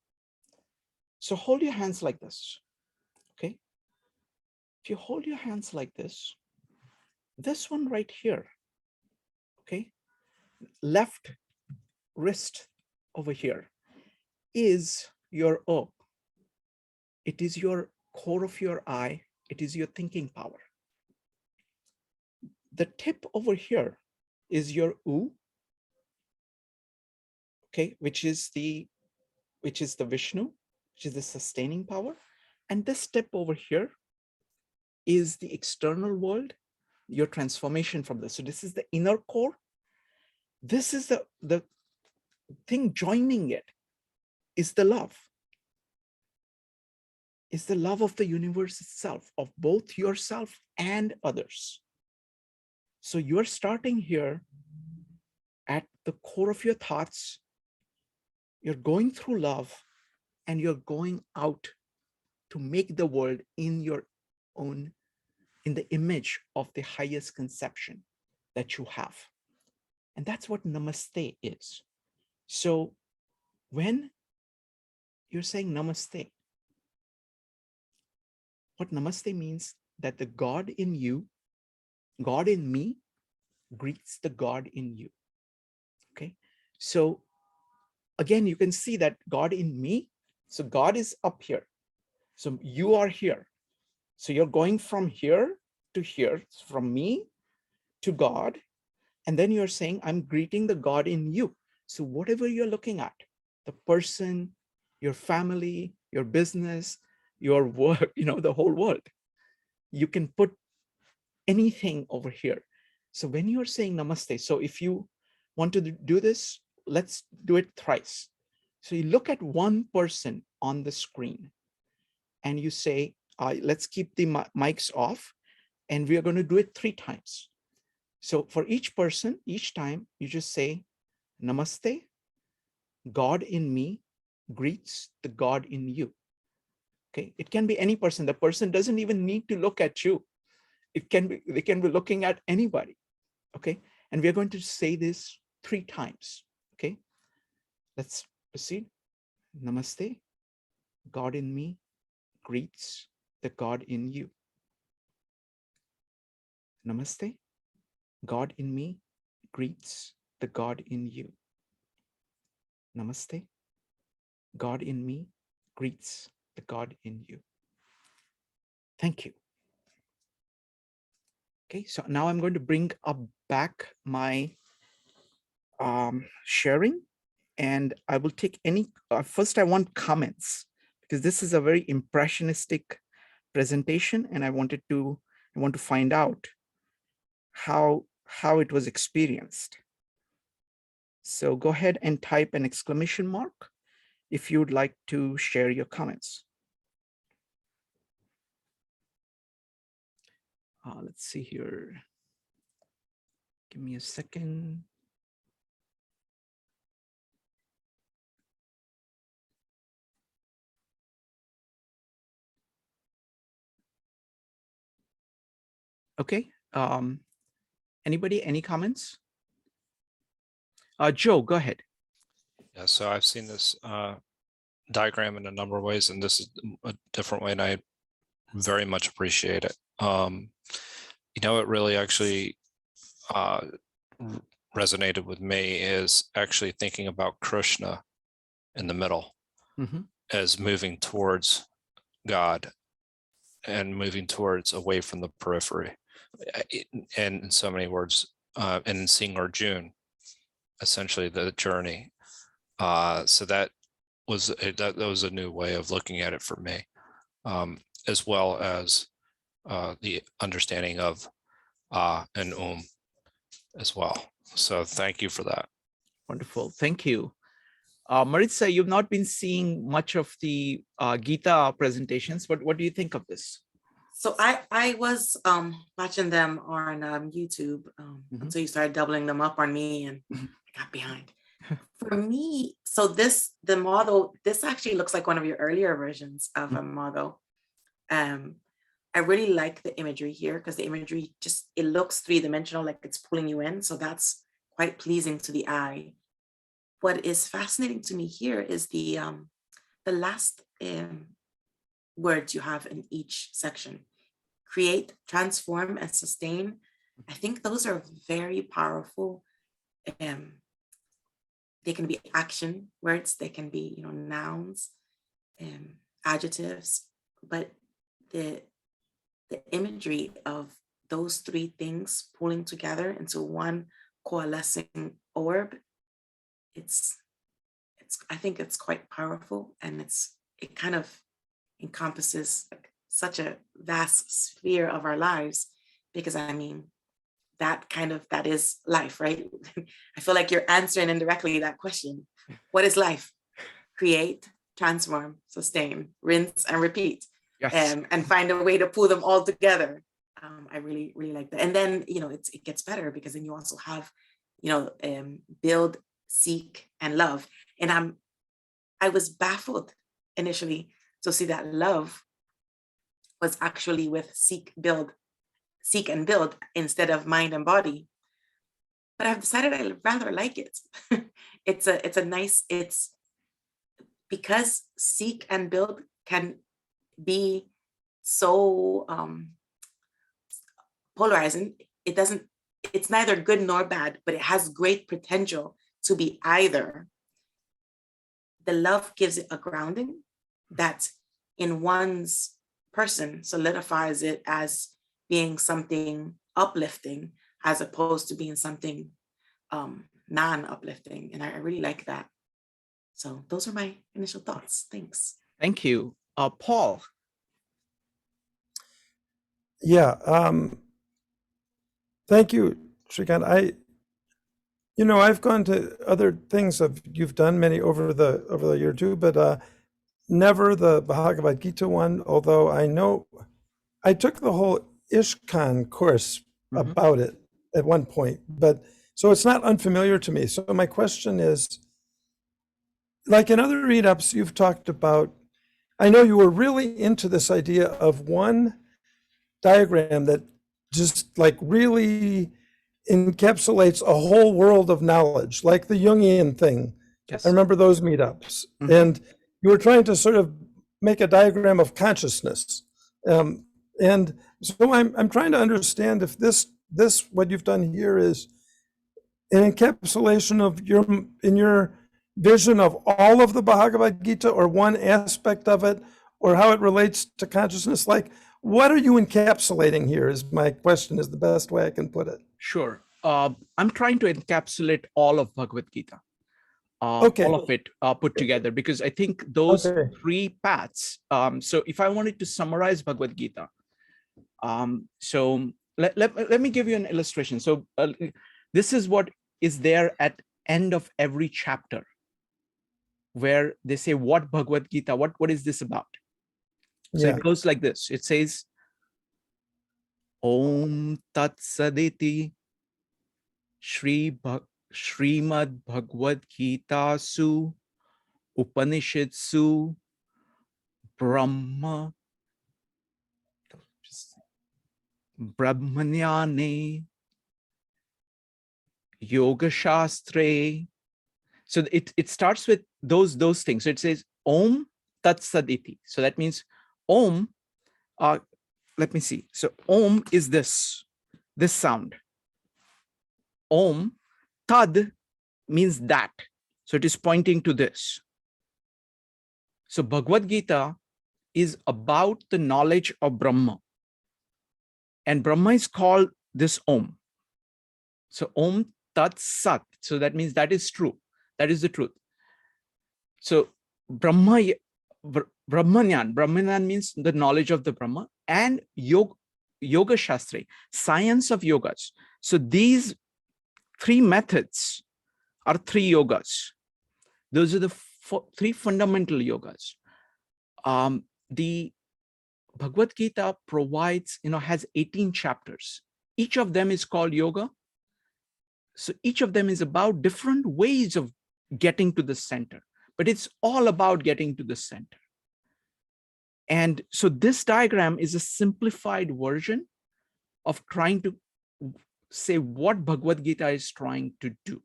So hold your hands like this, okay? If you hold your hands like this one right here, okay, left wrist over here is your O. It is your core of your eye. It is your thinking power. The tip over here is your U, okay, which is the Vishnu, which is the sustaining power. And this tip over here is the external world, your transformation from this. So this is the inner core. This is the thing joining it is the love. It's the love of the universe itself, of both yourself and others. So you're starting here at the core of your thoughts. You're going through love, and you're going out to make the world in your own, in the image of the highest conception that you have. And that's what namaste is. So when you're saying namaste, what namaste means that the God in you, God in me, greets the God in you. Okay. So again, you can see that God in me. So God is up here. So you are here. So you're going from here to here, from me to God. And then you're saying, I'm greeting the God in you. So whatever you're looking at, the person, your family, your business, your work, the whole world, you can put anything over here. So when you're saying namaste, so if you want to do this, let's do it thrice. So you look at one person on the screen and you say, let's keep the mics off, and we are going to do it 3 times. So for each person, each time you just say, namaste, God in me greets the God in you. Okay, it can be any person. The person doesn't even need to look at you. They can be looking at anybody. Okay, and we're going to say this 3 times. Okay, let's proceed. Namaste, God in me greets the God in you. Namaste, God in me greets the God in you. Namaste, God in me greets the God in you. Thank you. Okay, so now I'm going to bring back my sharing, and I will take any, first I want comments, because this is a very impressionistic presentation, and I want to find out how it was experienced. So go ahead and type an exclamation mark if you'd like to share your comments. Let's see here. Give me a second. Okay. Anybody, any comments? Joe, go ahead. Yeah, so I've seen this diagram in a number of ways, and this is a different way, and I very much appreciate it. It really actually resonated with me is actually thinking about Krishna in the middle as moving towards God and moving towards away from the periphery. And in so many words, and seeing Arjuna, essentially the journey. So that was a new way of looking at it for me, as well as the understanding of and as well. So thank you for that. Wonderful, thank you. Maritza, you've not been seeing much of the Gita presentations, but what do you think of this? So I was watching them on YouTube until you started doubling them up on me, and I got behind. For me, so the model, this actually looks like one of your earlier versions of a model. I really like the imagery here, because the imagery it looks 3-dimensional, like it's pulling you in. So that's quite pleasing to the eye. What is fascinating to me here is the last words you have in each section: create, transform, and sustain. I think those are very powerful. They can be action words, they can be, nouns, adjectives, but the imagery of those 3 things pulling together into one coalescing orb, I think it's quite powerful, and it kind of encompasses such a vast sphere of our lives, because that is life, right? I feel like you're answering indirectly that question. What is life? Create, transform, sustain, rinse, and repeat. Yes. And find a way to pull them all together. I really, really like that. And then, it gets better because then you also have, build, seek, and love. And I was baffled initially to see that love was actually with seek and build instead of mind and body. But I've decided I rather like it. It's because seek and build can be so polarizing. It's neither good nor bad, but it has great potential to be either. The love gives it a grounding that in one's person solidifies it as being something uplifting as opposed to being something non-uplifting. And I really like that. So those are my initial thoughts. Thanks. Thank you. Paul. Yeah. Thank you, Shrikant. I've gone to other things you've done many over the year too, but never the Bhagavad-Gita one, although I know I took the whole Ishkan course about it at one point, but so it's not unfamiliar to me. So my question is, like in other read-ups you've talked about, I know you were really into this idea of one diagram that just like really encapsulates a whole world of knowledge, like the Jungian thing. Yes. I remember those meetups. And you were trying to sort of make a diagram of consciousness. And so I'm trying to understand if this what you've done here is an encapsulation of your vision of all of the Bhagavad Gita or one aspect of it, or how it relates to consciousness. Like, what are you encapsulating here is my question, is the best way I can put it. Sure. I'm trying to encapsulate all of Bhagavad-Gita, Okay. all of it put together, because I think those three paths. So if I wanted to summarize Bhagavad-Gita, so let me give you an illustration. So this is what is there at end of every chapter, where they say, what Bhagavad-Gita, what is this about? So it goes like this. It says, Om Tat Saditi Srimad Bhagavad Gita Su Upanishadsu Brahmanyane Yoga Shastre. So it starts with those things. So it says Om Tat Saditi. So that means Om, let me see. So Om is this sound. Om, Tad means that. So it is pointing to this. So Bhagavad Gita is about the knowledge of Brahma. And Brahma is called this Om. So Om Tat Sat. So that means that is true. That is the truth. So Brahmanyan means the knowledge of the Brahma, and Yoga Shastra, science of yogas. So these three methods are three yogas. Those are the three fundamental yogas. The Bhagavad Gita provides, has 18 chapters. Each of them is called yoga. So each of them is about different ways of getting to the center, but it's all about getting to the center. And so this diagram is a simplified version of trying to say what Bhagavad Gita is trying to do.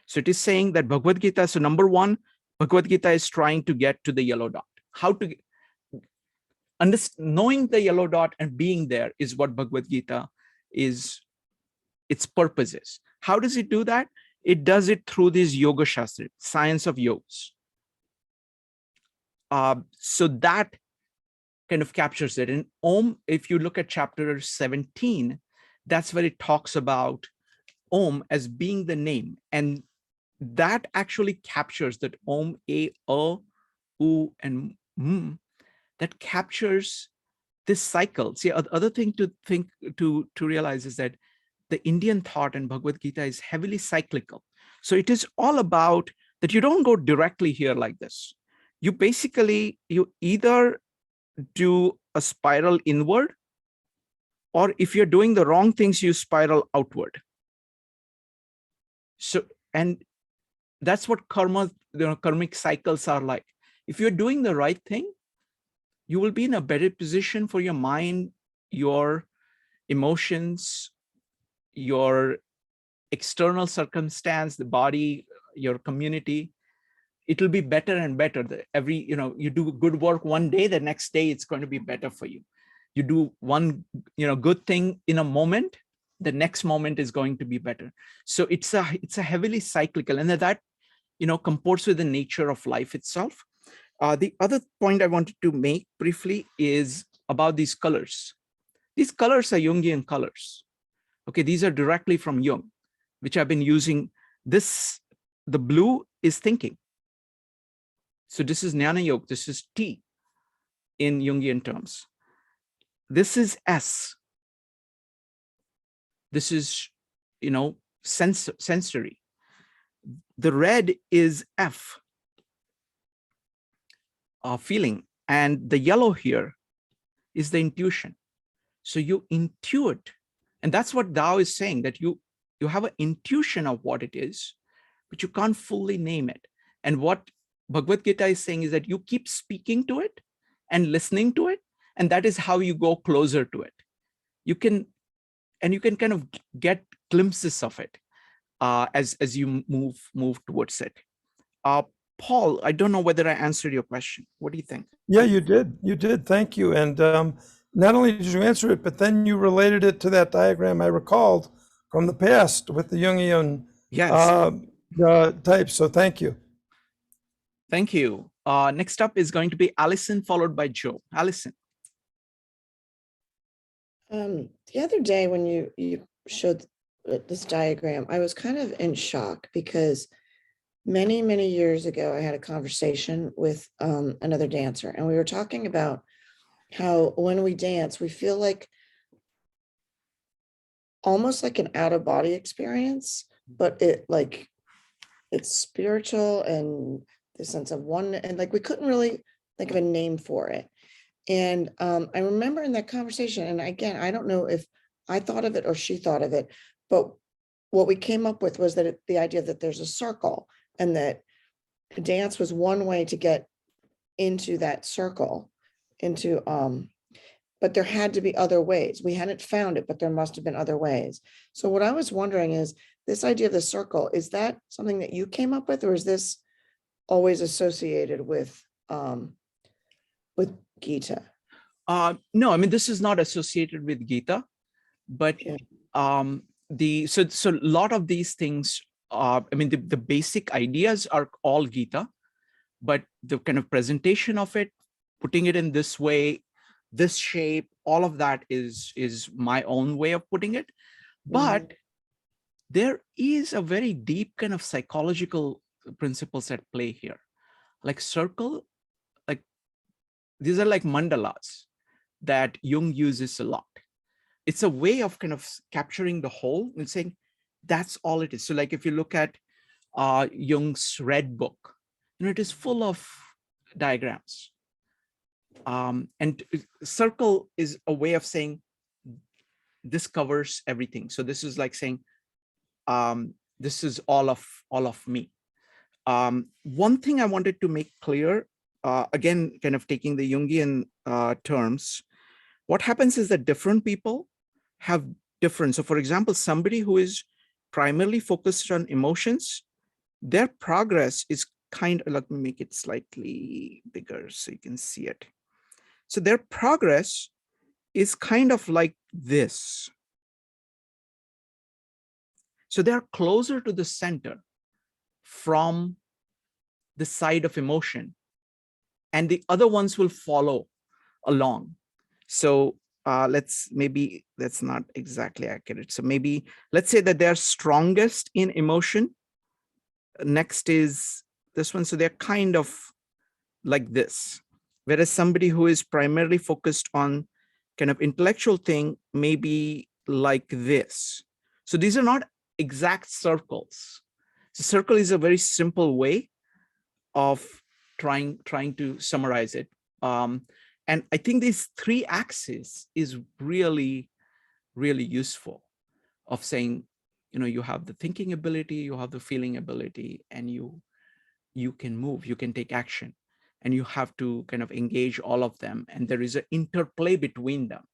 So it is saying that Bhagavad Gita, so number one, Bhagavad Gita is trying to get to the yellow dot. How to knowing the yellow dot and being there is what Bhagavad Gita is, its purpose is. How does it do that? It does it through this Yoga Shastra, science of yogas. So that kind of captures it. And Om, if you look at chapter 17, that's where it talks about Om as being the name. And that actually captures that Om, A, U, and M, that captures this cycle. See, other thing to realize is that the Indian thought and Bhagavad-Gita is heavily cyclical. So it is all about that you don't go directly here like this. You basically, you either do a spiral inward, or if you're doing the wrong things, you spiral outward. So, and that's what karma, karmic cycles are like. If you're doing the right thing, you will be in a better position for your mind, your emotions, your external circumstance, the body, your community. It will be better and better. Every, you do good work one day, the next day it's going to be better for you. You do one, good thing in a moment, the next moment is going to be better. So it's a heavily cyclical, and that comports with the nature of life itself. The other point I wanted to make briefly is about these colors. These colors are Jungian colors. Okay, these are directly from Jung, which I've been using. The blue is thinking. So this is Jnana Yoga, this is T in Jungian terms. This is S. This is, sensory. The red is F, feeling. And the yellow here is the intuition. So you intuit. And that's what Tao is saying, that you have an intuition of what it is, but you can't fully name it. And what Bhagavad-Gita is saying is that you keep speaking to it and listening to it, and that is how you go closer to it. You can kind of get glimpses of it as you move towards it. Paul, I don't know whether I answered your question. What do you think? Yeah, you did. You did. Thank you. And not only did you answer it, but then you related it to that diagram I recalled from the past with the Jungian type. So thank you. Thank you. Next up is going to be Allison, followed by Joe. Allison. The other day when you showed this diagram, I was kind of in shock because many, many years ago, I had a conversation with another dancer, and we were talking about how when we dance, we feel like almost like an out-of-body experience, but it's spiritual and the sense of one, and like we couldn't really think of a name for it. And I remember in that conversation, and again, I don't know if I thought of it or she thought of it, but what we came up with was that the idea that there's a circle, and that dance was one way to get into that circle, but there had to be other ways. We hadn't found it, but there must have been other ways. So what I was wondering is, this idea of the circle, is that something that you came up with, or is this always associated with Gita? No, I mean, this is not associated with Gita, but so a lot of these things, I mean, the basic ideas are all Gita, but the kind of presentation of it, putting it in this way, this shape, all of that is my own way of putting it. But there is a very deep kind of psychological principles at play here. Like circle, like these are like mandalas that Jung uses a lot. It's a way of kind of capturing the whole and saying, that's all it is. So like if you look at Jung's Red Book, it is full of diagrams. And circle is a way of saying this covers everything. So this is like saying, this is all of me. One thing I wanted to make clear, again, kind of taking the Jungian terms, what happens is that different people have different. So for example, somebody who is primarily focused on emotions, their progress is kind of, let me make it slightly bigger so you can see it. So their progress is kind of like this. So they're closer to the center from the side of emotion, and the other ones will follow along. So that's not exactly accurate. So maybe let's say that they're strongest in emotion. Next is this one. So they're kind of like this. Whereas somebody who is primarily focused on kind of intellectual thing may be like this. So these are not exact circles. So circle is a very simple way of trying to summarize it. And I think these 3 axes is really, really useful of saying, you know, you have the thinking ability, you have the feeling ability, and you can move, you can take action, and you have to kind of engage all of them. And there is an interplay between them.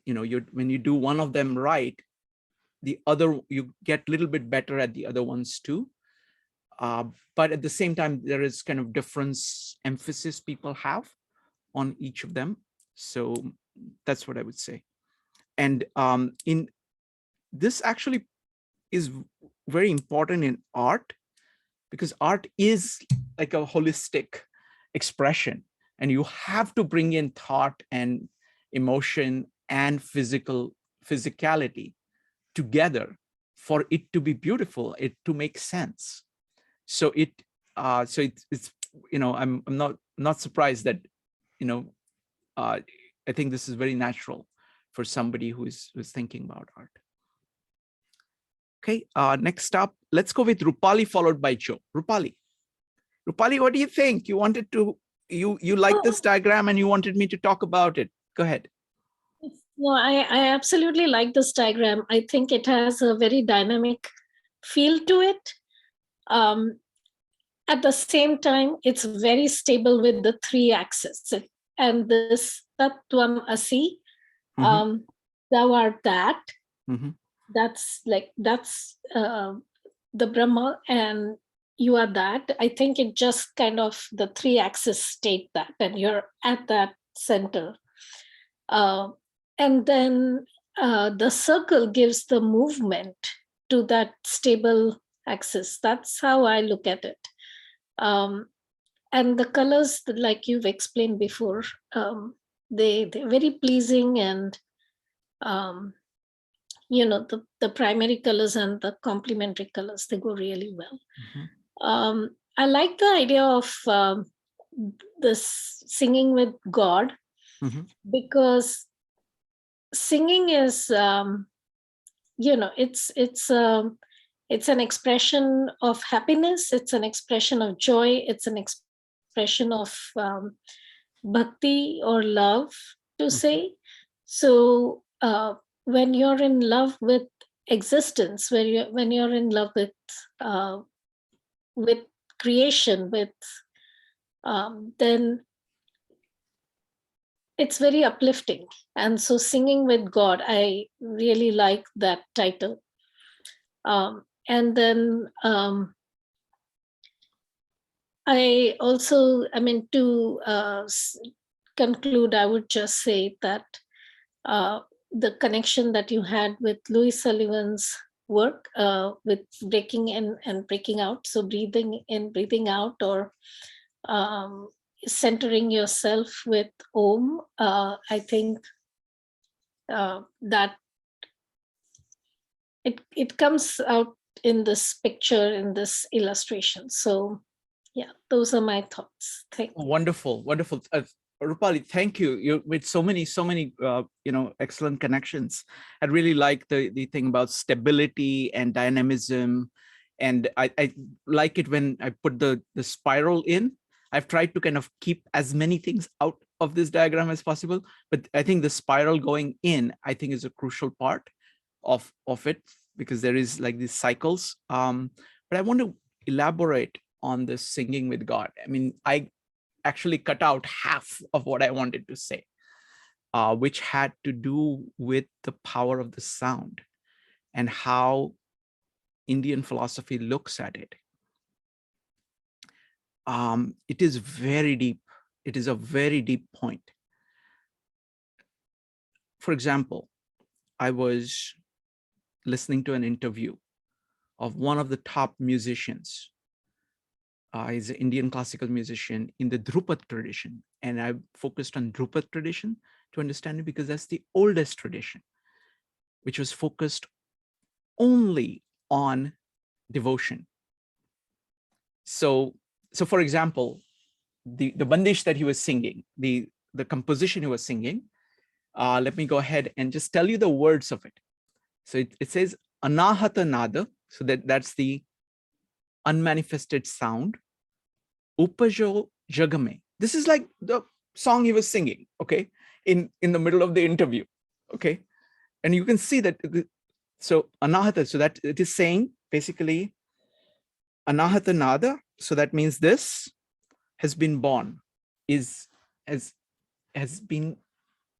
You know, when you do one of them right, the other, you get a little bit better at the other ones too. But at the same time, there is kind of difference emphasis people have on each of them. So that's what I would say. And in this actually is very important in art, because art is like a holistic expression, and you have to bring in thought and emotion and physicality together for it to be beautiful, it to make sense. So it's you know, I'm not surprised that, you know, I think this is very natural for somebody who's thinking about art. Okay, next up, let's go with Rupali followed by Joe. Rupali, what do you think? You wanted to, you like this diagram and you wanted me to talk about it. Go ahead. No, I absolutely like this diagram. I think it has a very dynamic feel to it. At the same time, it's very stable with the 3 axes. And this Tattvam Asi, thou art that. That's the Brahma, and you are that. I think it just kind of, the 3 axes state that, and you're at that center. And then the circle gives the movement to that stable axis. That's how I look at it. And the colors, like you've explained before, they're very pleasing, and you know, the primary colors and the complementary colors, they go really well. I like the idea of this singing with God, because singing is, you know, it's an expression of happiness, it's an expression of joy, it's an expression of bhakti or love, to say. So when you're in love with existence, when you're in love with creation, then it's very uplifting. And so singing with God, I really like that title. And then I also, I mean, to conclude, I would just say that the connection that you had with Louis Sullivan's work with breaking in and breaking out, so breathing in, breathing out, or centering yourself with Om, I think that it comes out in this picture, in this illustration. So yeah, those are my thoughts. Thank you. Wonderful. Rupali, thank you. You with so many you know, excellent connections. I really like the thing about stability and dynamism, and I like it when I put the spiral in. I've tried to kind of keep as many things out of this diagram as possible, but I think the spiral going in, I think, is a crucial part of it, because there is like these cycles. But I want to elaborate on the singing with God. I mean, I actually cut out half of what I wanted to say, which had to do with the power of the sound and how Indian philosophy looks at it. It is very deep. It is a very deep point. For example, I was listening to an interview of one of the top musicians. He's an Indian classical musician in the Dhrupad tradition. And I focused on Dhrupad tradition to understand it, because that's the oldest tradition, which was focused only on devotion. So for example, the bandish that he was singing, the composition he was singing, let me go ahead and just tell you the words of it. So it says anahata nada. So that's the unmanifested sound. Upajo jagame. This is like the song he was singing, okay, in the middle of the interview, okay. And you can see that, so anahata, so that it is saying basically anahata nada. So that means this has been born, has been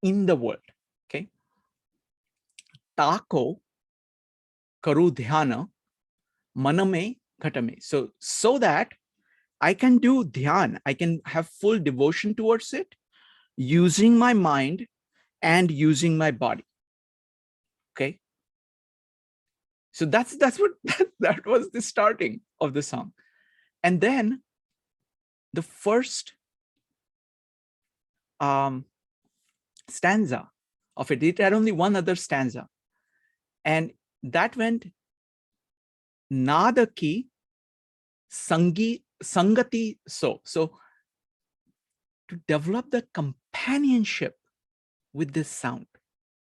in the world, okay. Tako karu dhyana maname ghatame. So that I can do dhyan, I can have full devotion towards it, using my mind and using my body. Okay. So that's what that was the starting of the song. And then the first stanza of it, it had only one other stanza. And that went Nadaki Sangati so. So to develop the companionship with this sound.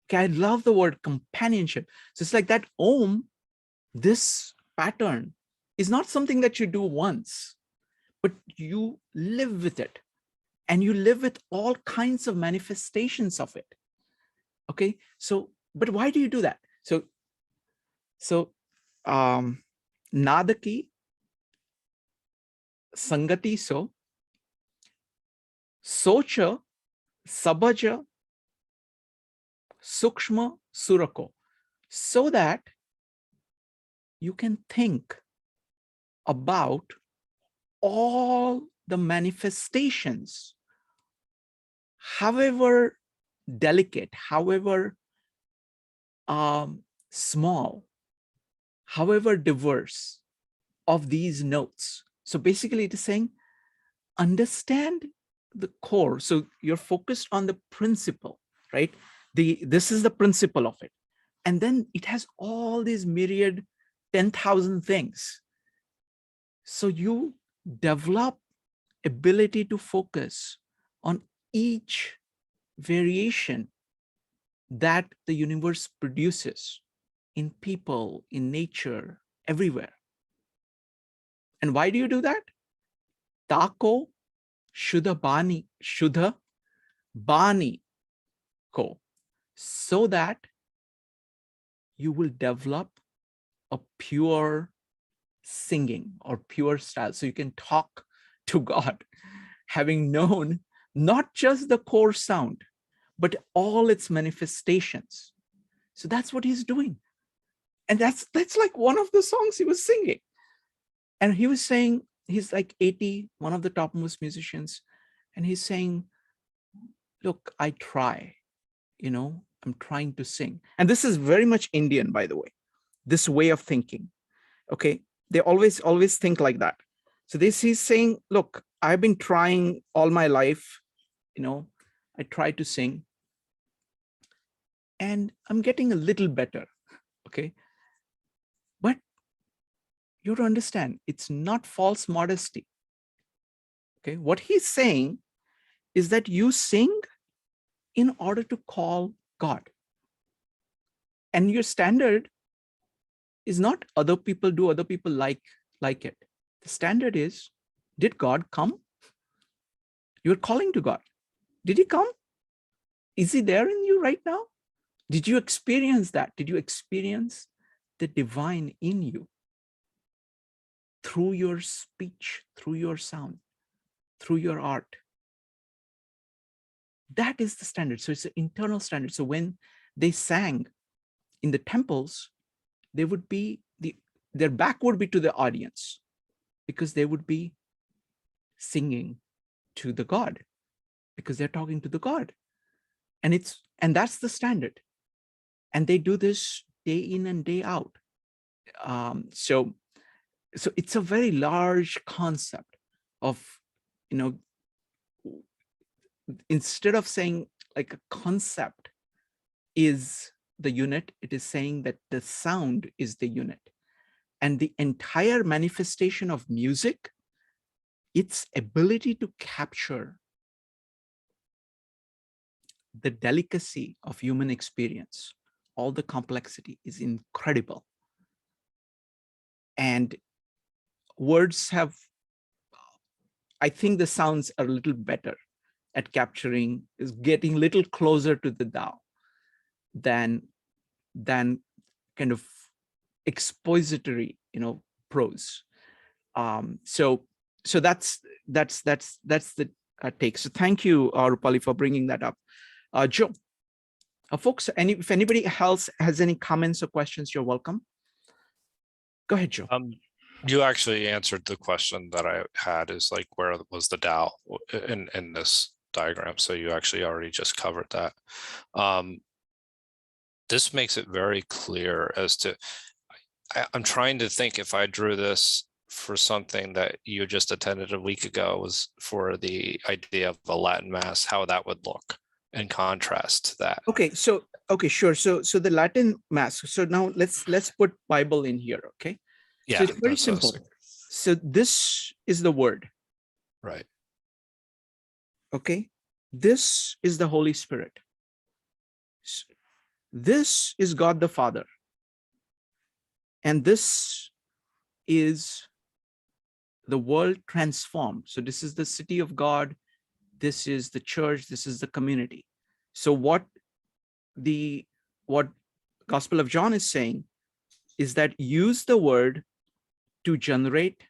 Okay, I love the word companionship. So it's like that Om, this pattern is not something that you do once, but you live with it, and you live with all kinds of manifestations of it. Okay, so but why do you do that? So Nadaki Sangati so Socha Sabaja Sukshma Surako, so that you can think about all the manifestations, however delicate, however small, however diverse, of these notes. So basically it is saying, understand the core. So you're focused on the principle, right? This is the principle of it. And then it has all these myriad 10,000 things. So you develop ability to focus on each variation that the universe produces in people, in nature, everywhere. And why do you do that? Tako Shuddha Bani Ko, so that you will develop a pure singing or pure style. So you can talk to God, having known not just the core sound, but all its manifestations. So that's what he's doing. And that's like one of the songs he was singing. And he was saying, he's like 80, one of the topmost musicians. And he's saying, look, I try, I'm trying to sing. And this is very much Indian, by the way, this way of thinking. Okay. They always think like that. So he's saying, look, I've been trying all my life, I try to sing and I'm getting a little better. Okay. But you have to understand, it's not false modesty. Okay. What he's saying is that you sing in order to call God. And your standard is not other people like it. The standard is, did God come? You're calling to God. Did he come? Is he there in you right now? Did you experience that? Did you experience the divine in you through your speech, through your sound, through your art? That is the standard. So it's an internal standard. So when they sang in the temples, they would be their back would be to the audience, because they would be singing to the God, because they're talking to the God. And that's the standard. And they do this day in and day out. So it's a very large concept of, instead of saying like a concept is the unit, it is saying that the sound is the unit. And the entire manifestation of music, its ability to capture the delicacy of human experience, all the complexity is incredible. And words have, I think the sounds are a little better at capturing, is getting a little closer to the Tao than kind of expository, prose. So that's the take. So thank you, Rupali, for bringing that up. Joe, folks, if anybody else has any comments or questions, you're welcome. Go ahead, Joe. You actually answered the question that I had, is like, where was the Tao in this diagram? So you actually already just covered that. This makes it very clear as to, I'm trying to think, if I drew this for something that you just attended a week ago, was for the idea of a Latin Mass, how that would look in contrast to that. Okay, sure. So the Latin Mass. So now let's put Bible in here, okay? Yeah, so it's very simple. So this is the Word. Right. Okay. This is the Holy Spirit. This is God the Father. And this is the world transformed. So this is the city of God. This is the church. This is the community. So what Gospel of John is saying is that use the word to generate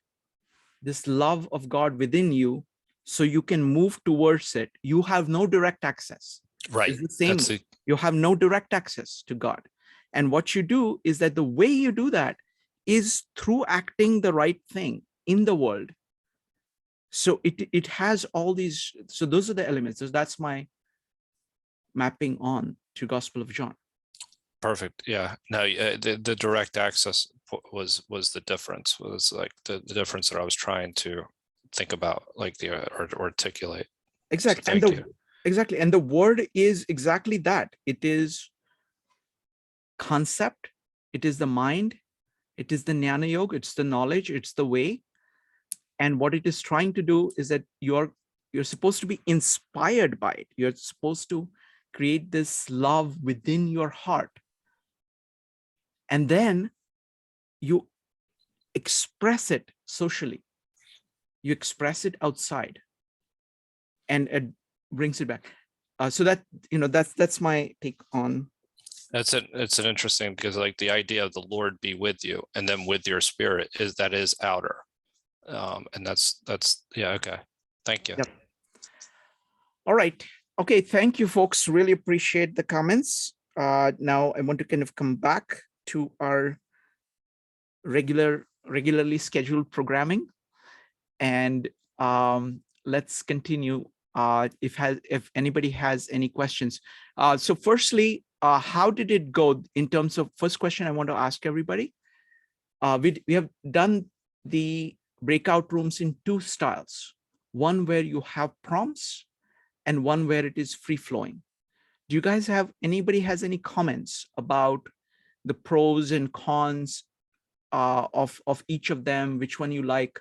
this love of God within you, so you can move towards it. You have no direct access. Right. It's the same. You have no direct access to God. And what you do is that the way you do that is through acting the right thing in the world. So it has all these, so those are the elements. So that's my mapping on to Gospel of John. Perfect. Yeah. No, the direct access was the difference, was like the difference that I was trying to think about, like or articulate. Exactly. So exactly. And the word is exactly that. It is concept. It is the mind. It is the Jnana Yoga. It's the knowledge. It's the way. And what it is trying to do is that you're supposed to be inspired by it. You're supposed to create this love within your heart. And then you express it socially. You express it outside, and it brings it back. So that, that's my take on. It's an interesting, because like the idea of the Lord be with you, and then with your spirit is outer. And that's yeah. Okay. Thank you. Yep. All right. Okay. Thank you, folks. Really appreciate the comments. Now I want to kind of come back to our regularly scheduled programming, and let's continue. If anybody has any questions. So firstly, how did it go in terms of, first question I want to ask everybody? We have done the breakout rooms in two styles, one where you have prompts and one where it is free flowing. Do you guys anybody has any comments about the pros and cons of each of them? Which one you like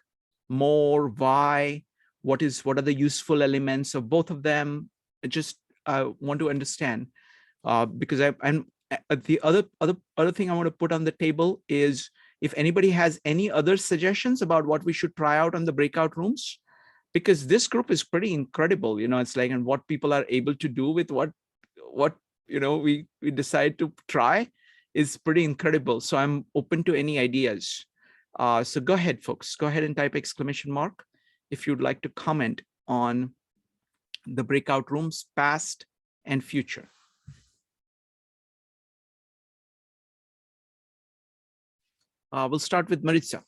more? Why? What are the useful elements of both of them? I just want to understand, because I'm the other thing I want to put on the table is, if anybody has any other suggestions about what we should try out on the breakout rooms, because this group is pretty incredible. It's like, and what people are able to do with what we decide to try is pretty incredible. So I'm open to any ideas. So go ahead, folks. Go ahead and type exclamation mark if you'd like to comment on the breakout rooms, past and future. We'll start with Maritza.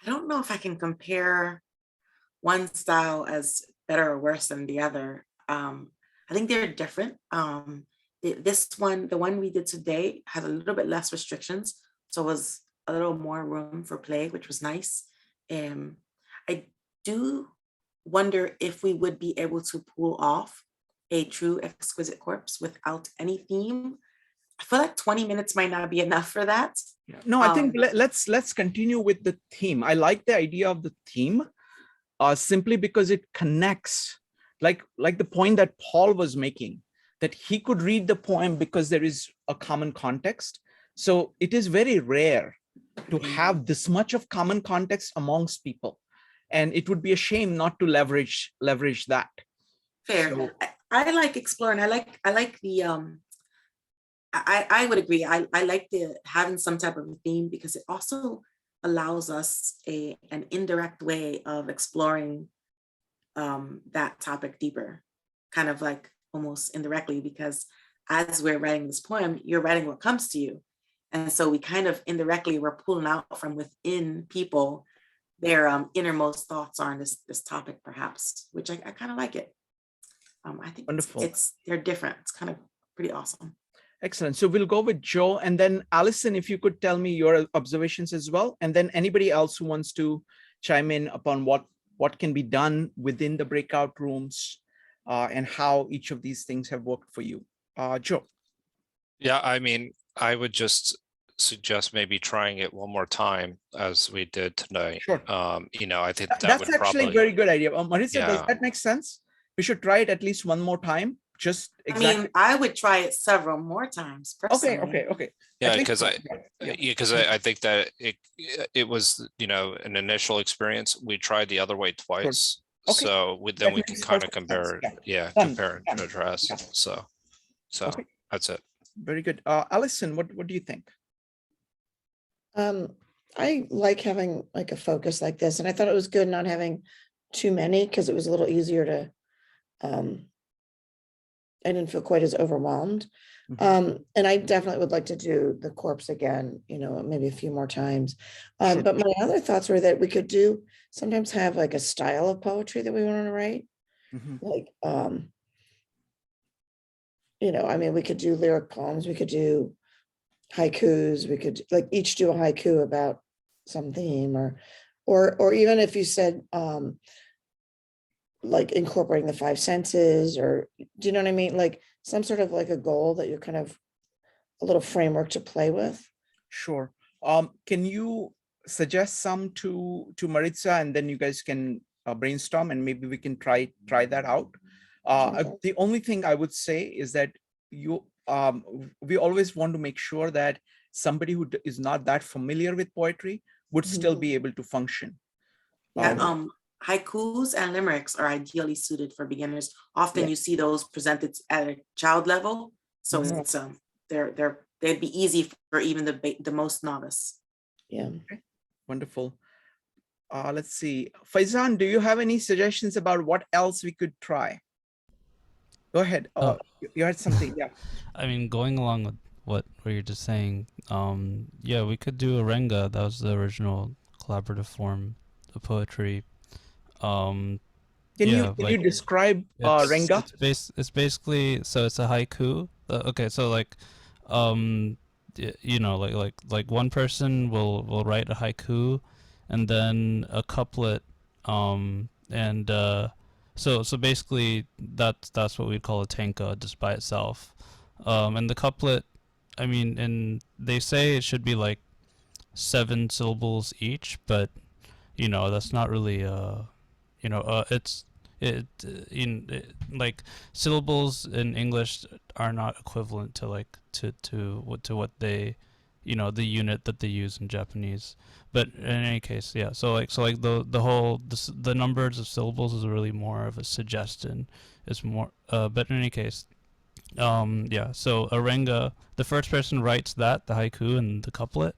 I don't know if I can compare one style as better or worse than the other. I think they're different. This one, the one we did today, had a little bit less restrictions, so it was a little more room for play, which was nice. I do wonder if we would be able to pull off a true exquisite corpse without any theme. I feel like 20 minutes might not be enough for that. Yeah. No, I think let's continue with the theme. I like the idea of the theme, simply because it connects, like the point that Paul was making, that he could read the poem because there is a common context. So it is very rare to have this much of common context amongst people. And it would be a shame not to leverage that. Fair. So, I like exploring. I like the I would agree. I like the having some type of a theme because it also allows us an indirect way of exploring that topic deeper, kind of like almost indirectly, because as we're writing this poem, you're writing what comes to you. And so we kind of indirectly we're pulling out from within people their innermost thoughts on this topic, perhaps, which I kind of like it. I think wonderful. They're different. It's kind of pretty awesome. Excellent. So we'll go with Joe, and then Allison, if you could tell me your observations as well, and then anybody else who wants to chime in upon what can be done within the breakout rooms and how each of these things have worked for you. Joe. Yeah, I mean, I would just suggest maybe trying it one more time as we did tonight. Sure. I think that's would actually probably, a very good idea. Marissa, Yeah. does that make sense? We should try it at least one more time. Just exactly. I mean, I would try it several more times. Personally. Okay. Yeah, At because least- I think that it was an initial experience. We tried the other way twice, Okay. so then That we can makes kind of perfect compare. sense. Yeah, Done. compare and Done. contrast. Yeah. So Okay. that's it. Very good. Allison, what do you think? I like having like a focus like this, and I thought it was good not having too many because it was a little easier to I didn't feel quite as overwhelmed. And I definitely would like to do the corpse again, maybe a few more times. Sure. But my other thoughts were that we could sometimes have like a style of poetry that we want to write. Like, we could do lyric poems, we could do haikus, we could like each do a haiku about some theme or even if you said, like incorporating the 5 senses, or do you know what I mean? Like some sort of like a goal that you're kind of a little framework to play with. Sure. Can you suggest some to Maritza, and then you guys can brainstorm, and maybe we can try that out. The only thing I would say is that we always want to make sure that somebody who is not that familiar with poetry would still be able to function. Yeah. Haikus and limericks are ideally suited for beginners. Often you see those presented at a child level, so it's they'd be easy for even the most novice. Yeah. Okay. Wonderful. Let's see. Faizan, do you have any suggestions about what else we could try? Go ahead. You had something. Yeah. I mean, going along with what you're just saying, yeah, we could do a renga. That was the original collaborative form of poetry. Can you describe renga? It's basically, so it's a haiku. Okay, so like like one person will write a haiku and then a couplet, so basically that's what we'd call a tanka just by itself. And the couplet, I mean, and they say it should be like 7 syllables each, but that's not really like syllables in English are not equivalent to like to what they the unit that they use in Japanese. But in any case, yeah, so like the numbers of syllables is really more of a suggestion. It's more but in any case, yeah, so a renga, the first person writes the haiku and the couplet,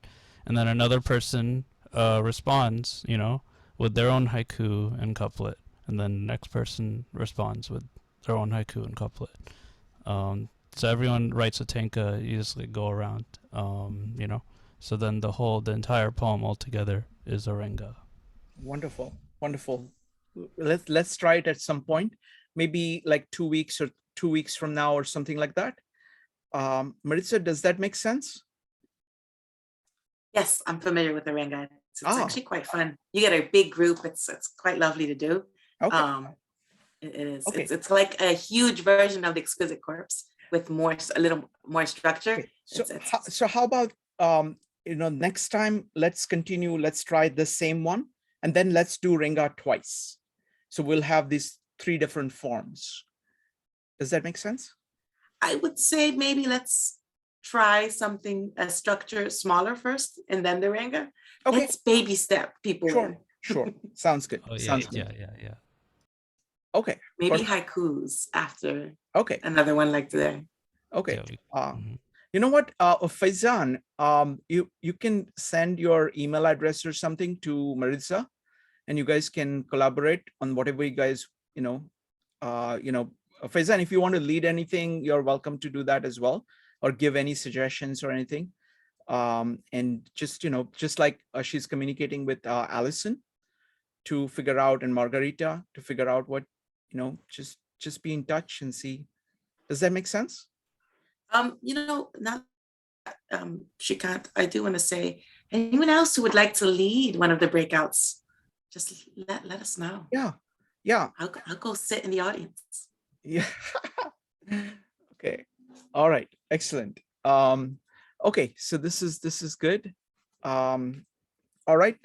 and then another person responds with their own haiku and couplet, and then the next person responds with their own haiku and couplet. So everyone writes a tanka, you just like go around, so then the entire poem altogether is a renga. Wonderful. Let's try it at some point, maybe like 2 weeks or 2 weeks from now or something like that. Maritza, does that make sense? Yes, I'm familiar with the renga. It's actually quite fun. You get a big group. It's quite lovely to do. Okay. It is. Okay. It's like a huge version of the Exquisite Corpse with a little more structure. Okay. So how about next time let's continue. Let's try the same one, and then let's do renga twice. So we'll have these 3 different forms. Does that make sense? I would say maybe let's try something a structure smaller first and then the ranga. Okay. Let's baby step people Sure. in. Sure. Sounds good. Oh yeah, Sounds good. yeah. Okay. Maybe perfect. haikus after Okay. another one like today. Okay. Yeah, mhm. You know what, Faizan, you can send your email address or something to Marissa, and you guys can collaborate on whatever you guys, Faizan, if you want to lead anything, you're welcome to do that as well, or give any suggestions or anything. And just, just like she's communicating with Allison to figure out, and Margarita to figure out what, just be in touch and see. Does that make sense? Not Shrikant, I do want to say, anyone else who would like to lead one of the breakouts, just let us know. Yeah. I'll go sit in the audience. Yeah. Okay. All right. Excellent. Okay. So this is good. All right.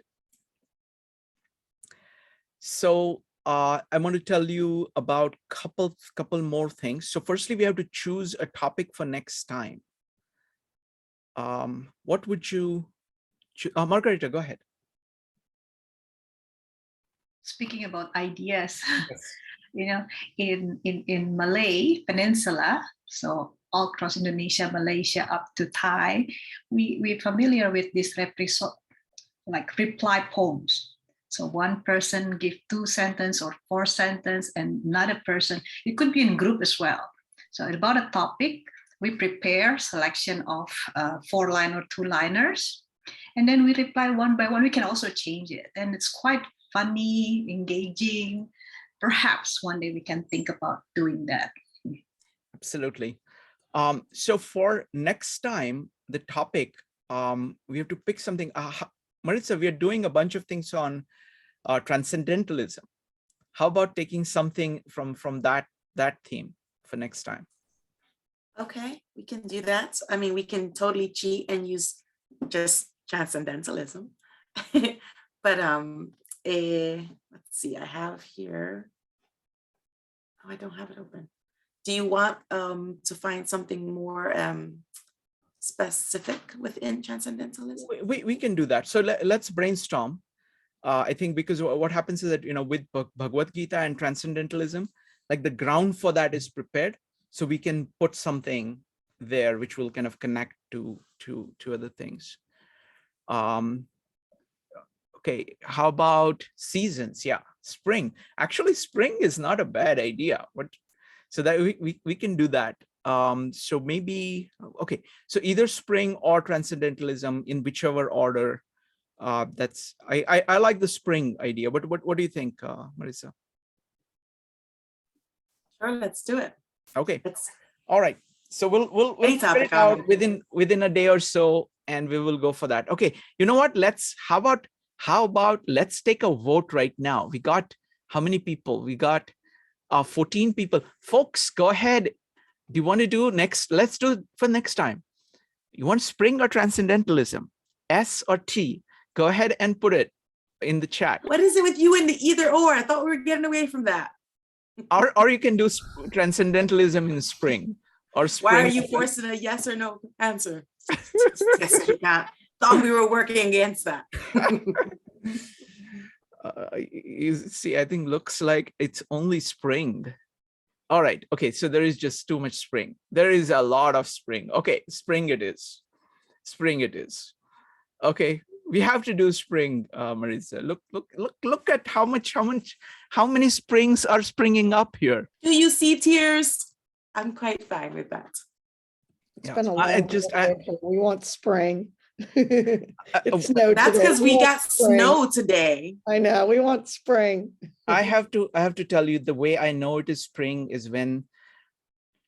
So I want to tell you about couple more things. So firstly, we have to choose a topic for next time. What would you Margarita, go ahead. Speaking about ideas, in Malay Peninsula, so all across Indonesia, Malaysia, up to Thai, we're familiar with this reply poems. So one person give 2 sentences or 4 sentences, and another person, it could be in group as well. So about a topic, we prepare selection of 4-line or 2-liners, and then we reply one by one. We can also change it, and it's quite funny, engaging. Perhaps one day we can think about doing that. Absolutely. So for next time, the topic, we have to pick something. Marissa, we are doing a bunch of things on transcendentalism. How about taking something from that theme for next time? Okay, we can do that. I mean, we can totally cheat and use just transcendentalism. But let's see, I have here. Oh, I don't have it open. Do you want to find something more specific within transcendentalism? We can do that. So let's brainstorm. I think because what happens is that, with Bhagavad-Gita and transcendentalism, like the ground for that is prepared. So we can put something there which will kind of connect to other things. Okay, how about seasons? Yeah, spring. Actually, spring is not a bad idea. So that we can do that. So maybe, okay, so either spring or transcendentalism in whichever order. That's I like the spring idea. But what do you think, Marissa? Sure, let's do it. Okay. All right. So we'll figure it out within a day or so, and we will go for that. Okay. You know what? How about let's take a vote right now. We got how many people? We got 14 people. Folks, go ahead. Do you want to do next? Let's do it for next time. You want spring or transcendentalism? S or T? Go ahead and put it in the chat. What is it with you in the either or? I thought we were getting away from that. Or you can do transcendentalism in spring. Or spring. Why are you forcing a yes or no answer? Yes, you can't. Thought we were working against that. You see, I think looks like it's only spring. All right. Okay. So there is just too much spring. There is a lot of spring. Okay. Spring it is. Spring it is. Okay. We have to do spring, Marissa. Look at how many springs are springing up here. Do you see tears? I'm quite fine with that. It's been a long day. We want spring. It's snow. That's because we got snow today. I know. We want spring. I have to tell you, the way I know it is spring is when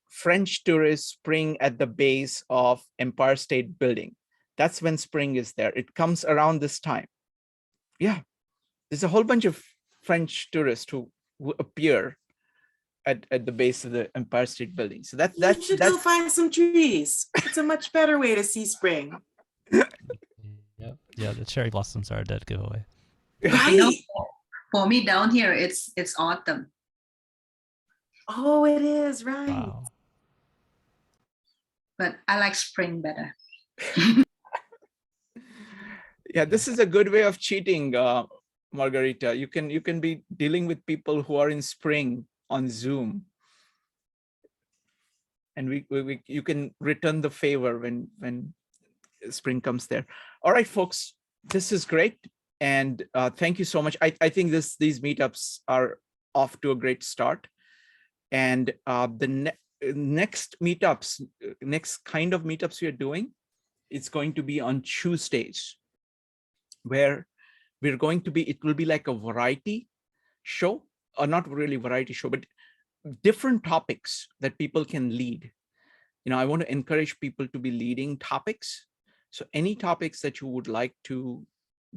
French tourists spring at the base of Empire State Building. That's when spring is there. It comes around this time. Yeah, there's a whole bunch of French tourists who appear at the base of the Empire State Building. So that's you should go find some trees. It's a much better way to see spring. Yeah, the cherry blossoms are a dead giveaway. Right. For me down here, it's autumn. Oh, it is, right. Wow. but I like spring better. Yeah, this is a good way of cheating, Margarita. You can be dealing with people who are in spring on Zoom, and you can return the favor when spring comes there. All right, folks, this is great, and thank you so much. I think these meetups are off to a great start, and the next meetups, next kind of meetups we are doing, it's going to be on Tuesdays, where we're going to be, it will be like a variety show, or not really variety show, but different topics that people can lead. You know, I want to encourage people to be leading topics. So any topics that you would like to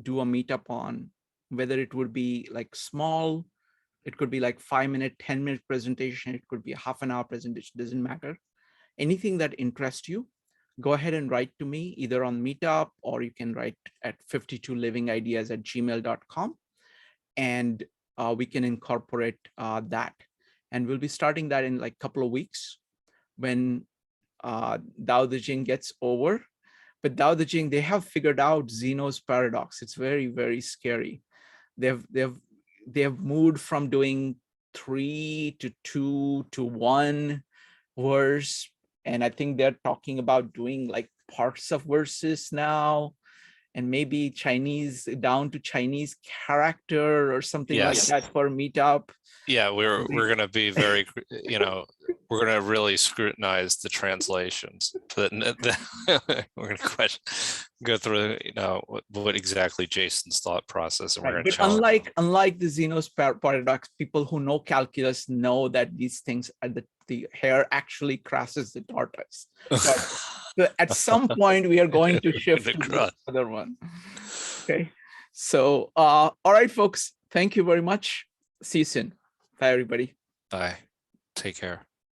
do a meetup on, whether it would be like small, it could be like 5-minute, 10-minute presentation, it could be a half-an-hour presentation, doesn't matter. Anything that interests you, go ahead and write to me either on Meetup, or you can write at 52livingideas@gmail.com, and we can incorporate that. And we'll be starting that in like a couple of weeks when Tao Te Ching gets over. But Tao Te Ching, they have figured out Zeno's paradox. It's very, very scary. They have moved from doing 3 to 2 to 1 verse. And I think they're talking about doing like parts of verses now, and maybe Chinese, down to Chinese character or something like that for Meetup. Yeah, we're going to be very, you know, we're going to really scrutinize the translations. But we're going to go through, you know, what exactly Jason's thought process, and we're going to challenge. Unlike the Zeno's paradox, people who know calculus know that these things are the hair actually crosses the tortoise. So at some point we are going to shift to the other one. Okay. So all right, folks, thank you very much. See you soon. Bye, everybody. Bye. Take care.